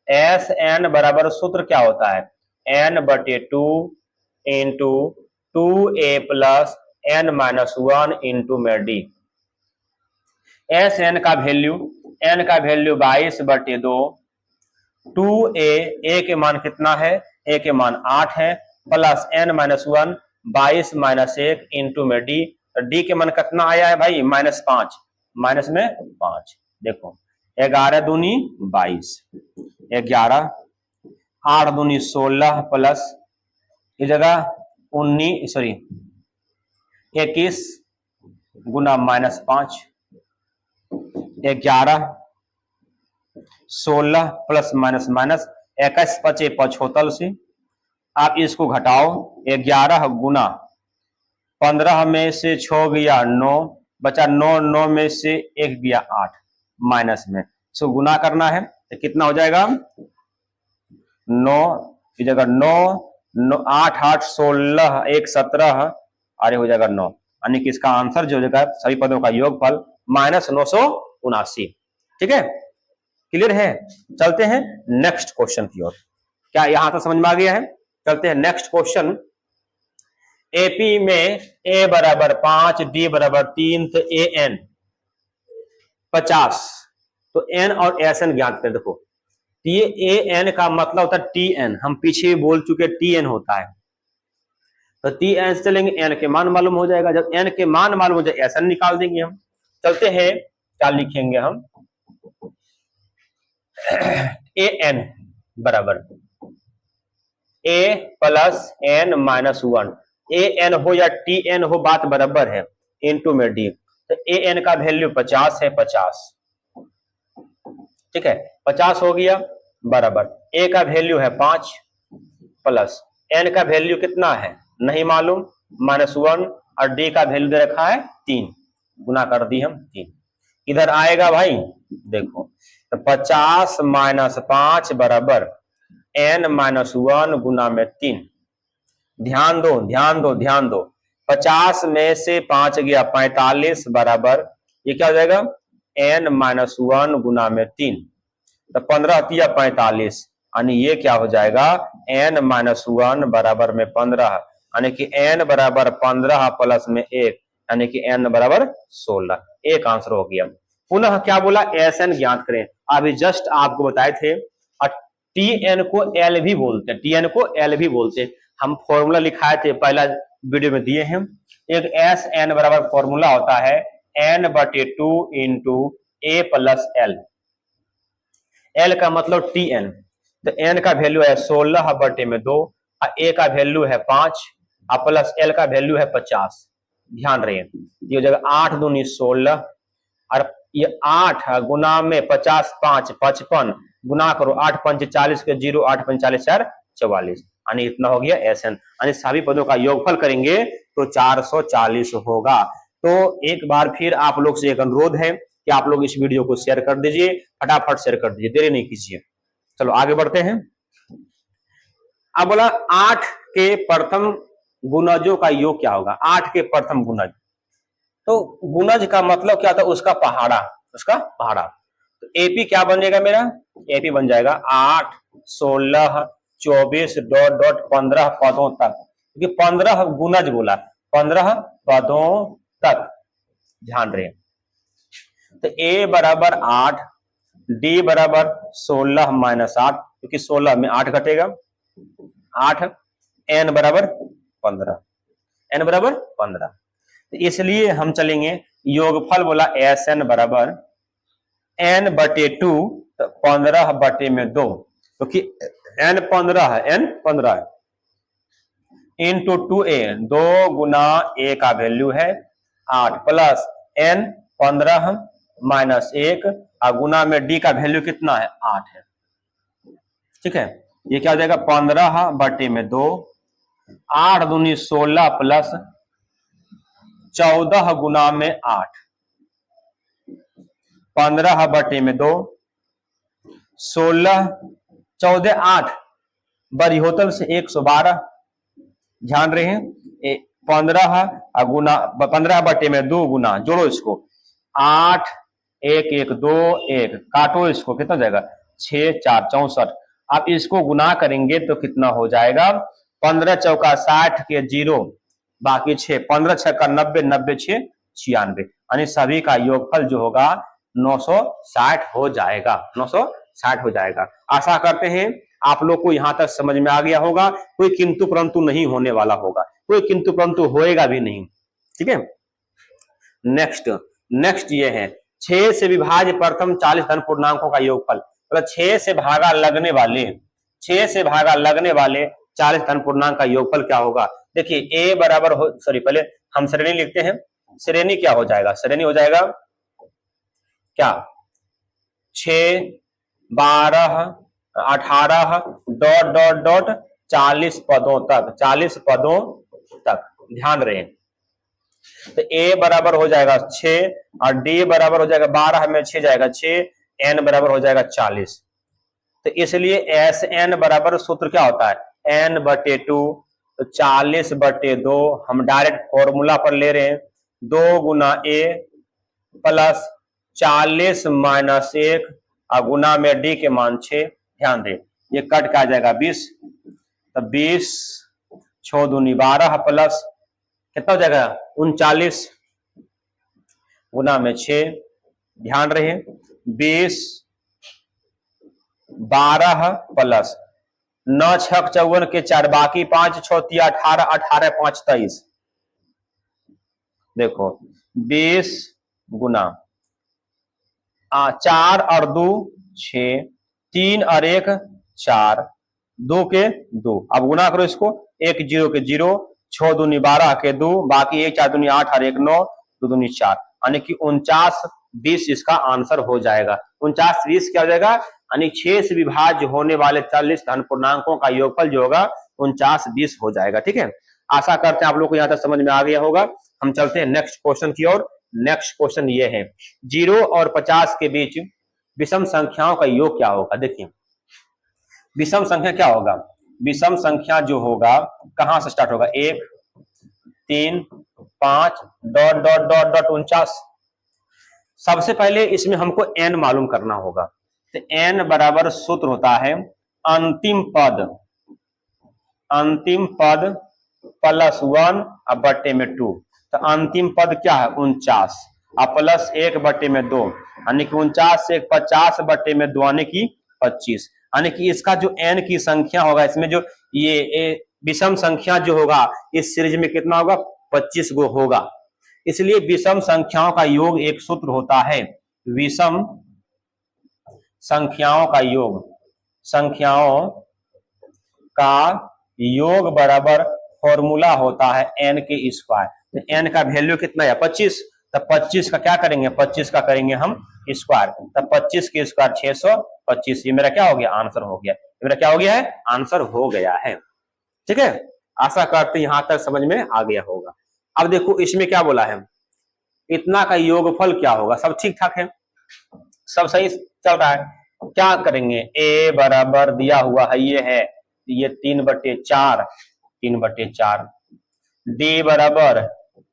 Sn बराबर सूत्र क्या होता है, n/2 into 2a plus n-1 into में d। Sn का वैल्यू, n का वैल्यू 22/2, 2a के मान कितना है, a के मान 8 है, प्लस n-1 22 - 1 इंटू में d, d के मान कितना आया है भाई, -5, माइनस में 5, देखो 11 दूनी 22, 11, 8 दूनी 16 प्लस इस जगह 21 गुना -5, 11 16 प्लस माइनस माइनस 21 पचे 75 से आप इसको घटाओ, 11 गुना 15 में से 6 गया 9 बचा 9, 9 में से 1 गया 8 माइनस में, सो गुना करना है तो कितना हो जाएगा, 9 की जगह 9, 8 8 16 1 17 अरे हो जाएगा 9, यानी कि इसका आंसर जो हो जाएगा सभी पदों का योगफल -979। ठीक है, क्लियर है। चलते हैं नेक्स्ट क्वेश्चन की ओर। क्या यहां तक समझ में आ गया है? चलते हैं नेक्स्ट क्वेश्चन। एपी में a बराबर 5, d बराबर 3, तो an 50, तो n और sn ज्ञात करें। देखो ये an का मतलब होता है tn, हम पीछे बोल चुके tn होता है, तो tn से चलेंगे n के मान मालूम हो जाएगा, जब n के मान मालूम हो जाए sn निकाल देंगे हम। चलते हैं, क्या लिखेंगे हम, an बराबर a प्लस n -1, an हो या tn हो बात बराबर है, इनटू में d, तो an का वैल्यू 50 है, 50, ठीक है 50 हो गया, बराबर a का वैल्यू है 5 प्लस n का वैल्यू कितना है नहीं मालूम -1 और d का वैल्यू दे रखा है 3, गुना कर दी हम 3, इधर आएगा भाई देखो, तो 50 - 5 बराबर n-1 गुना में 3। ध्यान दो ध्यान दो ध्यान दो, 50 में से 5 गया 45 बराबर ये क्या हो जाएगा n-1 गुना में 3, तो 15 तिया 45, यानी ये क्या हो जाएगा n-1 बराबर में 15, यानी कि n बराबर 15 प्लस में 1, यानी कि n बराबर 16, एक आंसर हो गया। पुनः क्या बोला, एसएन ज्ञात करें। अभी जस्ट आपको बताए थे, टीएन को एल भी बोलते हैं, टीएन को एल भी बोलते हैं, हम फॉर्मूला लिखाए थे पहला वीडियो में दिए हैं। एक एस एन बराबर फॉर्मूला होता है n/2 इंटू ए प्लस एल, एल का मतलब टीएन, तो एन का वैल्यू है 16/2, ए का वैल्यू है 5 प्लस एल का वैल्यू है 50। ध्यान रहे ये हो जाएगा 8 दूनी 16 और ये 8 गुना में 50 5 55 गुना करो 8 5 40 के 0, 8 5 40 4 44, यानी इतना हो गया एसएन, यानी सभी पदों का योगफल करेंगे तो 440 होगा। तो एक बार फिर आप लोग से एक अनुरोध है कि आप लोग इस वीडियो को शेयर कर दीजिए, फटाफट शेयर कर दीजिए, देरी नहीं कीजिए। चलो आगे बढ़ते हैं। अब बोला 8 के प्रथम गुणजों का योग क्या होगा, 8 के प्रथम गुणज, तो गुणज का मतलब क्या था, उसका पहाड़ा, उसका पहाड़ा। तो एपी क्या बन जाएगा मेरा, एपी बन जाएगा 8 16 24 डॉट डॉट 15 पदों तक, क्योंकि 15 गुणज बोला, 15 पदों तक, ध्यान रहे। तो ए बराबर 8, डी बराबर 16 - 8, क्योंकि 16 में 8 घटेगा 8, एन बराबर 15, एन बराबर 15, इसलिए हम चलेंगे योगफल बोला एस एन बराबर n/2, तो 15/2, क्योंकि n 15 है, n 15 है, इंटू 2a, 2 × a का वैल्यू है 8 प्लस n 15 माइनस 1 और गुना में d का वैल्यू कितना है 8 है। ठीक है, ये क्या हो जाएगा 15/2, 8 दूनी 16 प्लस 14 गुना में 8, 15/2, 16, 14, 8 बड़ी होतल से 112। ध्यान रहे 15 गुना 15/2 गुना, जोड़ो इसको 8, 1 1 2 1, काटो इसको, कितना जाएगा 6 4 64। अब इसको गुना करेंगे तो कितना हो जाएगा 15 चौका 60 के 0 बाकी 6, 15 छक्का 90, 90 6 96, यानी सभी का योगफल जो होगा 960 हो जाएगा, 960 हो जाएगा। आशा करते हैं आप लोग को यहां तक समझ में आ गया होगा, कोई किंतु परंतु नहीं होने वाला होगा, कोई किंतु परंतु होएगा भी नहीं। ठीक है, नेक्स्ट ये है 6 से विभाज्य प्रथम 40 धन पूर्णांकों का योगफल, मतलब 6 से भागा लगने वाले 40 धन पूर्णांक का योगफल क्या होगा। देखिए a बराबर हो, सॉरी पहले हम श्रेणी लिखते हैं, श्रेणी क्या हो जाएगा, श्रेणी हो जाएगा क्या 6 12 18 डॉट डॉट डॉट 40 पदों तक, 40 पदों तक। ध्यान रहे तो a बराबर हो जाएगा 6 और d बराबर हो जाएगा 12 में 6 जाएगा 6, n बराबर हो जाएगा 40। तो इसलिए एस एन बराबर सूत्र क्या होता है n/2, तो 40/2 हम डायरेक्ट फॉर्मूला पर ले रहे हैं, 2 गुना a प्लस 40 माइनस 1 और गुना में d के मान 6। ध्यान दें ये कट का आ जाएगा 20, तो 20 6 दूनी 12 प्लस कितना हो जाएगा 39 गुना में 6। ध्यान रहे 20 12 प्लस 9 6 54 के 4 बाकी 5 6 3 18, 18 5 23। देखो 20 गुना 4 और 2 6, 3 और 1 4, 2 के 2। अब गुना करो इसको, 1 0 के 0, 6 दूनी 12 के 2 बाकी 1 4 दूनी 8 और 1 9, 2 दूनी 4, यानी कि 49 20 इसका आंसर हो जाएगा। 49 20 क्या हो जाएगा, यानी 6 से विभाज्य होने वाले 40 धन पूर्णांकों का योगफल जो होगा 49 20 हो जाएगा। ठीक है, आशा करते हैं आप लोग को यहां तक समझ में आ गया होगा। हम चलते हैं नेक्स्ट क्वेश्चन की ओर। नेक्स्ट क्वेश्चन ये है 0 और 50 के बीच विषम संख्याओं का योग क्या होगा। देखिए विषम संख्या क्या होगा, विषम संख्या जो होगा कहां से स्टार्ट होगा 1 3 5 डॉट डॉट डॉट डॉट 49। सबसे पहले इसमें हमको n मालूम करना होगा, तो n बराबर सूत्र होता है अंतिम पद प्लस 1/2। तो अंतिम पद क्या है 49 और प्लस 1/2, यानी कि 49 से 50/2 यानी कि 25, यानी कि इसका जो n की संख्या होगा, इसमें जो ये विषम संख्या जो होगा इस सीरीज में कितना होगा 25 गो होगा। इसलिए विषम संख्याओं का योग एक सूत्र होता है, विषम संख्याओं का योग बराबर फॉर्मूला होता है n के स्क्वायर। तो n का वैल्यू कितना है 25, तब 25 का क्या करेंगे 25 का करेंगे हम स्क्वायर, तब 25 के स्क्वायर 625। ये मेरा क्या हो गया आंसर हो गया, मेरा क्या हो गया है आंसर हो गया है। ठीक है, आशा करते यहां तक समझ में आ गया होगा। अब देखो इसमें क्या बोला है, इतना का योगफल क्या होगा। सब ठीक ठाक है, सब सही चल रहा है। क्या करेंगे a बराबर दिया हुआ है ये 3/4, d बराबर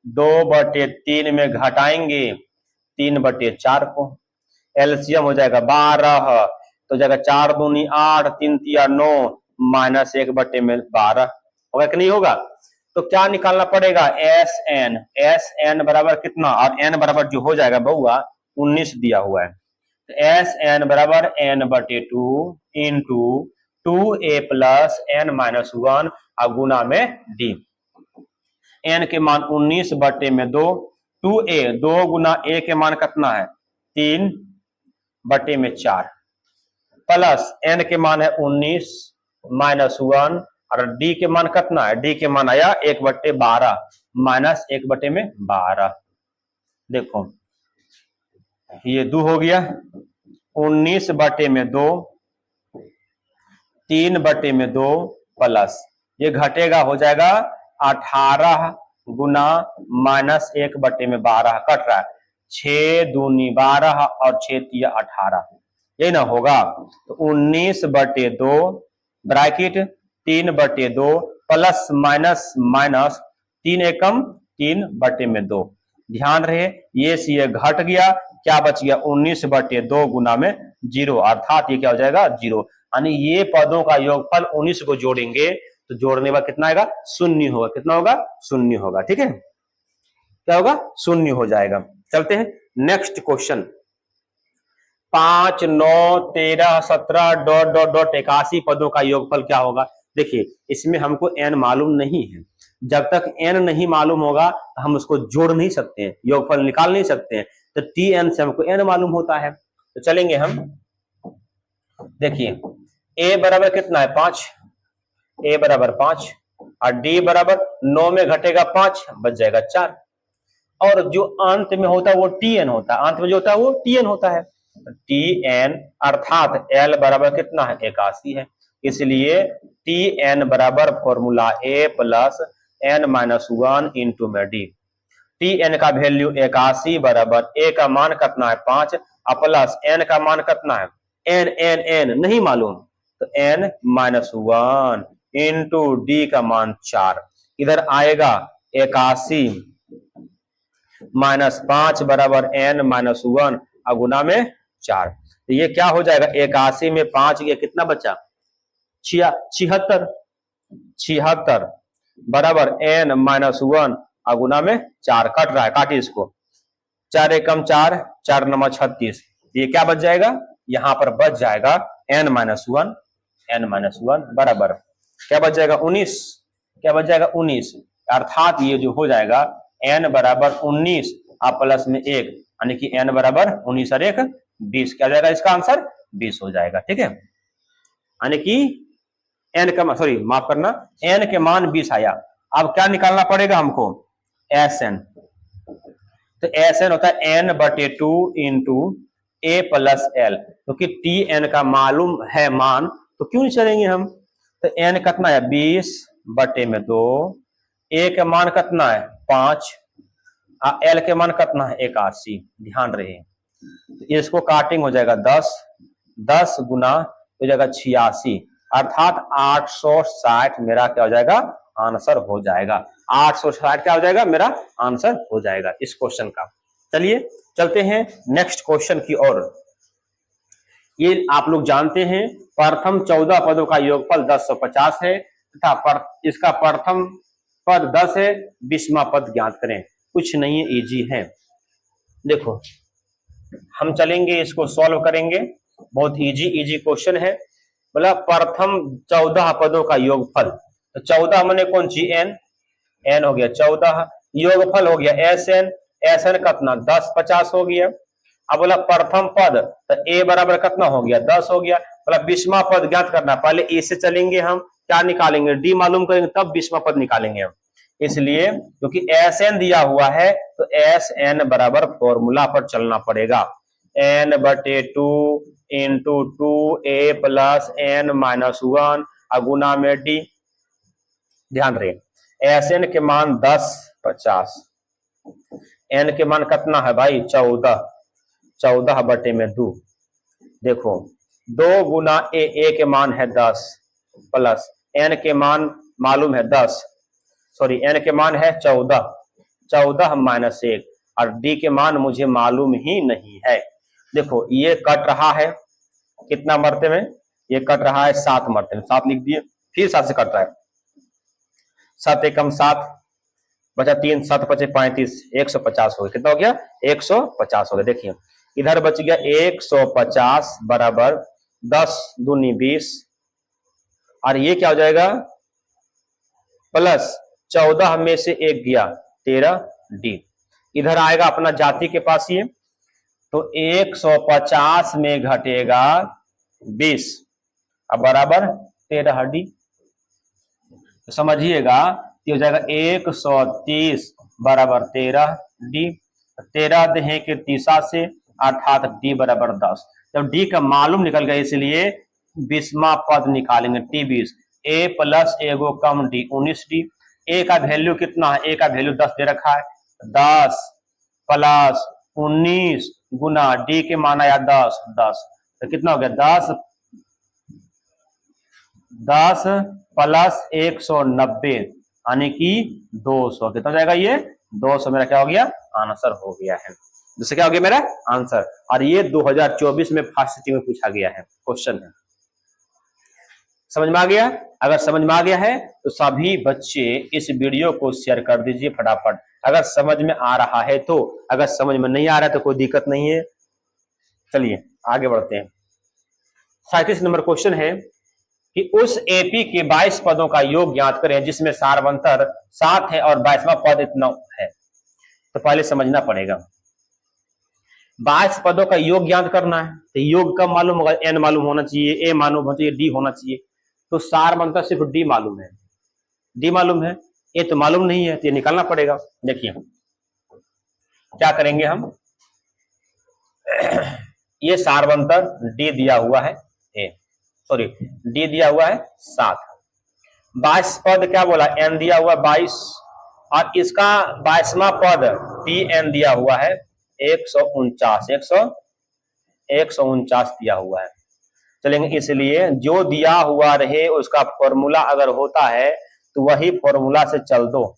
2/3 में घटाएंगे 3/4 को, एलसीएम हो जाएगा 12, तो जाएगा 4 दूनी 8 3 3 9 माइनस 1/12 होगा कि नहीं होगा। तो क्या निकालना पड़ेगा एस एन बराबर कितना, और n बराबर जो हो जाएगा बउआ 19 दिया हुआ है, तो एस एन बराबर n/2 into 2a plus n-1 और गुना में d। n के मान 19/2, 2a 2 गुना a के मान कितना है 3/4 प्लस n के मान है 19 -1 और डी के मान कितना है, डी के मान आया 1/12 माइनस 1/12। देखो ये 2 हो गया, 19/2 3/2 प्लस ये घटेगा हो जाएगा 18 गुना माइनस 1/12 कट रहा है, 6 दूनी 12 और 6 तिया 18, यही ना होगा। तो 19/2 ब्रैकेट 3/2 प्लस माइनस माइनस 3 एकम 3/2। ध्यान रहे ये से ये घट गया, क्या बच गया 19/2 गुना में 0, अर्थात ये क्या हो जाएगा 0। यानी ये पदों का योगफल 19 को जोड़ेंगे तो जोड़ने पर कितना आएगा, 0 होगा। कितना होगा, 0 होगा। ठीक है, क्या होगा, 0 हो जाएगा। चलते हैं next question. 5, 9, 13, 17 dot dot dot 81 पदों का योगफल क्या होगा। देखिए इसमें हमको n मालूम नहीं है, जब तक n नहीं मालूम होगा तो हम उसको जोड़ नहीं सकते हैं, योगफल निकाल नहीं सकते हैं। तो tn से हमको n मालूम होता है, तो चलेंगे हम। देखिए a बराबर कितना है 5, a बराबर 5 और d बराबर 9 में घटेगा 5 बच जाएगा 4, और जो अंत में होता है वो tn होता है, अंत में जो होता है वो tn होता है। tn अर्थात l बराबर कितना है 81 है, इसलिए tn बराबर formula a plus n-1 into में d। tn का वैल्यू 81 बराबर a का मान कितना है 5 और प्लस n का मान कितना है n नहीं मालूम, तो n-1 इंटू d का मान 4। इधर आएगा 81 माइनस 5 बराबर n-1 और गुना में 4। तो ये क्या हो जाएगा, 81 में 5 ये कितना बचा 76 बराबर n-1 और गुना में 4, कट रहा है, काटिए इसको, 4 एकम 4, 4 नंबर 36, ये क्या बच जाएगा, यहां पर बच जाएगा n-1 बराबर क्या बच जाएगा 19, क्या बच जाएगा 19, अर्थात ये जो हो जाएगा n बराबर 19 और प्लस में 1 यानी कि n बराबर 19 और 1 20, क्या जाएगा इसका आंसर 20 हो जाएगा। ठीक है, यानी कि n का सॉरी माफ करना, n के मान 20 आया। अब क्या निकालना पड़ेगा हमको, Sn, तो Sn होता है n/2 into a plus l, क्योंकि tn का मालूम है मान तो क्यों नहीं चलेंगे हम। तो n कितना है 20/2, a के मान कितना है 5 और l के मान कितना है 81। ध्यान रहे तो इसको काटिंग हो जाएगा 10 गुना हो जाएगा 86, अर्थात 860 मेरा क्या हो जाएगा आंसर हो जाएगा, 860 क्या हो जाएगा मेरा आंसर हो जाएगा इस क्वेश्चन का। चलिए चलते हैं नेक्स्ट क्वेश्चन की ओर। ये आप लोग जानते हैं प्रथम 14 पदों का योगफल 1050 है तथा इसका प्रथम पद 10 है, 20वां पद ज्ञात करें। कुछ नहीं है, इजी है। देखो हम चलेंगे इसको सॉल्व करेंगे, बहुत इजी क्वेश्चन है। बोला प्रथम 14 पदों का योगफल, तो 14 मैंने कौन सी n हो गया 14, योगफल हो गया Sn कितना 1050 हो गया। अब बोला प्रथम पद, तो a बराबर कितना हो गया 10 हो गया। बोला 20वां पद ज्ञात करना, पहले a से चलेंगे, हम क्या निकालेंगे d मालूम करेंगे तब 20वां पद निकालेंगे हम, इसलिए क्योंकि Sn दिया हुआ है तो Sn बराबर फॉर्मूला पर चलना पड़ेगा, n/2 into 2a plus n-1 गुना में d। ध्यान रहे Sn के मान 1050, n के मान कितना है भाई 14/2। देखो 2 गुना a के मान है 10 प्लस n के मान मालूम है 10, सॉरी n के मान है 14 माइनस 1 और d के मान मुझे मालूम ही नहीं है। देखो ये कट रहा है कितना मरते में, ये कट रहा है 7 मरते में, 7 लिख दिए, फिर 7 से कट रहा है, 7 एकम 7 बचा 3, 7 पचे 35, 150 हो गया। कितना हो गया 150 हो गया। देखिए इधर बच गया 150 बराबर 10 दूनी 20 और ये क्या हो जाएगा प्लस 14 में से 1 गया 13d। इधर आएगा अपना जाति के पास ये, तो 150 में घटेगा 20 अब बराबर 13d। तो समझिएगा ये हो जाएगा 130 बराबर 13 डी, 13 दें के तीसरा से अर्थात डी बराबर 10। जब डी का मालूम निकल गया इसलिए 20वां पद निकालेंगे टी 20, ए प्लस एगो कम डी 19 डी। ए का वैल्यू कितना है, ए का वैल्यू 10 दे रखा है, 10 प्लस 19 गुना डी के मान आया 10, 10 तो कितना हो गया 10 प्लस 190 यानी कि 200। कितना हो जाएगा ये 200 मेरा क्या हो गया आंसर हो गया है। जैसे क्या हो गया मेरा आंसर, और ये 2024 में फर्स्ट सिटिंग में पूछा गया है क्वेश्चन है। समझ में आ गया? अगर समझ में आ गया है तो सभी बच्चे इस वीडियो को शेयर कर दीजिए फटाफट, अगर समझ में आ रहा है तो। अगर समझ में नहीं आ रहा है तो कोई दिक्कत नहीं है। चलिए आगे बढ़ते हैं। 37 नंबर क्वेश्चन है कि उस एपी के 22 पदों का योग ज्ञात करें जिसमें सारवंतर 7 है और 22वां पद इतना है। तो पहले समझना पड़ेगा, 22 पदों का योग ज्ञात करना है तो योग कब मालूम होगा, एन मालूम होना चाहिए, ए मालूम होना चाहिए, डी होना चाहिए। तो सारवंतर सिर्फ डी मालूम है, डी मालूम है, ए तो मालूम नहीं है, तो ये निकालना पड़ेगा। देखिए क्या करेंगे हम, ये सारवंतर डी दिया हुआ है, सॉरी डी दिया हुआ है 7, 22 पद क्या बोला एन दिया हुआ 22, और इसका 22वां पद टी एन दिया हुआ है 149 दिया हुआ है। चलेंगे, इसलिए जो दिया हुआ रहे उसका फॉर्मूला अगर होता है तो वही फॉर्मूला से चल दो।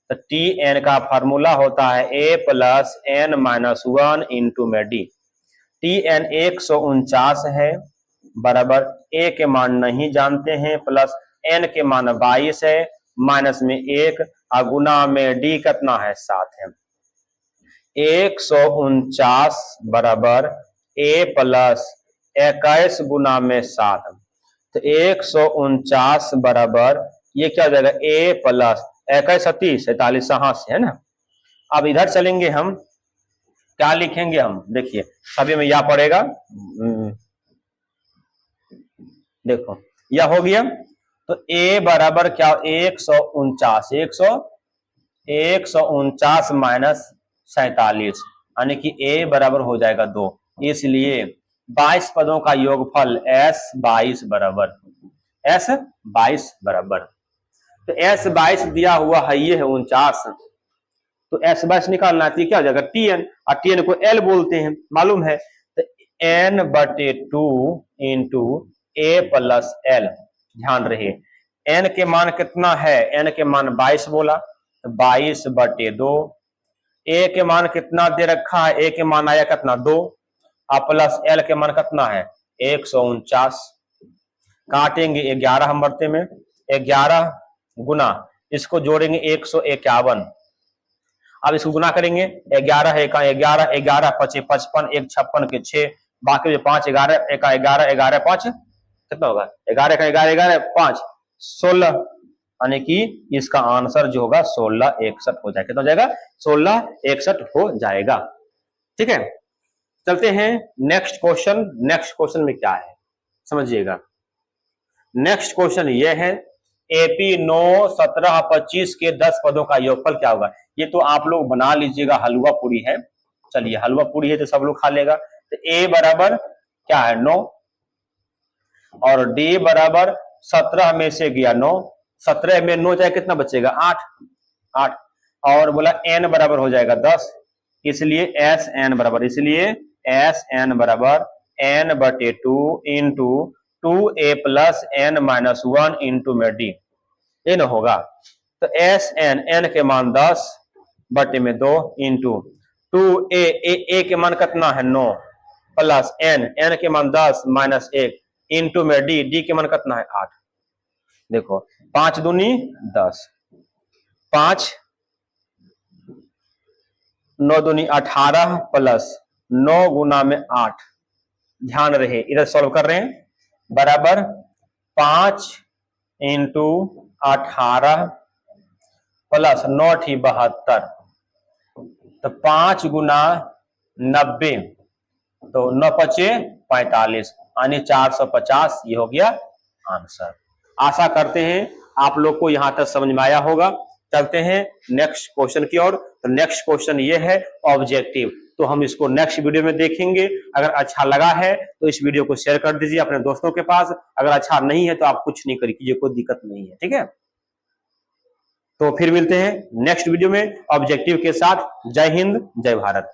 तो टी एन का फॉर्मूला होता है ए प्लस एन माइनस 1 इंटू में डी। टी एन 149 है बराबर ए के मान नहीं जानते हैं, प्लस एन के मान 22 है, माइनस में 1 और गुना में डी कितना है 7 है। 149 बराबर ए प्लस 21 गुना में 7, तो 149 बराबर ये क्या हो जाएगा ए प्लस 21 30 47 यहाँ से है ना। अब इधर चलेंगे हम, क्या लिखेंगे हम, देखिए सभी में या पड़ेगा, देखो यह हो गया। तो ए बराबर क्या 149 माइनस 47 यानी कि ए बराबर हो जाएगा 2। इसलिए 22 पदों का योगफल S22 बराबर, तो S22 दिया हुआ है ये है 49, तो S22 निकालना है, क्या हो जाएगा TN, और TN को L बोलते हैं मालूम है, तो N/2 इंटू ए प्लस एल। ध्यान रहे n के मान कितना है, n के मान 22 बोला, 22/2। ए के मान कितना दे रखा है, ए के मान आया कितना 2, और प्लस एल के मान कितना है 149। काटेंगे 11 हम बढ़ते में, 11 गुना इसको जोड़ेंगे 151। अब इसको गुना करेंगे 11 है 11, 11 5 55, 1 56 के 6, बाकी जो 5 11 11 11 5 कितना होगा 11 का 11 11 5 16, यानी कि इसका आंसर जो होगा 1661 हो जाएगा। कितना हो जाएगा 1661 हो जाएगा। ठीक है, चलते हैं नेक्स्ट क्वेश्चन। नेक्स्ट क्वेश्चन में क्या है समझिएगा। नेक्स्ट क्वेश्चन ये है एपी 9 17 25 के 10 पदों का योगफल क्या होगा। ये तो आप लोग बना लीजिएगा, हलवा पूरी है। चलिए हलवा पूरी है तो सब लोग खा लेगा। तो ए बराबर क्या है 9, और डी बराबर 17 में से गया 9, 17 में 9 जाए कितना बचेगा 8, और बोला एन बराबर हो जाएगा 10, इसलिए एस एन बराबर, इसलिए एस एन बराबर n/2 into 2a plus n minus 1 into में डी, ये न होगा। तो एस एन के मान 10/2 इंटू 2a के मान कितना है 9, प्लस एन के मान 10 माइनस 1 इंटू में डी के मान कितना है 8। देखो 5 दूनी 10, 5 9 दूनी 18 प्लस 9 गुना में 8। ध्यान रहे इधर सॉल्व कर रहे हैं, बराबर 5 इंटू 18 प्लस 9 72, तो 5 गुना 90, तो 9 5 45 यानी 450, ये हो गया आंसर। आशा करते हैं आप लोग को यहां तक समझ में आया होगा। चलते हैं नेक्स्ट क्वेश्चन की ओर। तो नेक्स्ट क्वेश्चन ये है ऑब्जेक्टिव, तो हम इसको नेक्स्ट वीडियो में देखेंगे। अगर अच्छा लगा है तो इस वीडियो को शेयर कर दीजिए अपने दोस्तों के पास, अगर अच्छा नहीं है तो आप कुछ नहीं करिए, कोई दिक्कत नहीं है, ठीक है। तो फिर मिलते हैं नेक्स्ट वीडियो में ऑब्जेक्टिव के साथ। जय हिंद, जय भारत।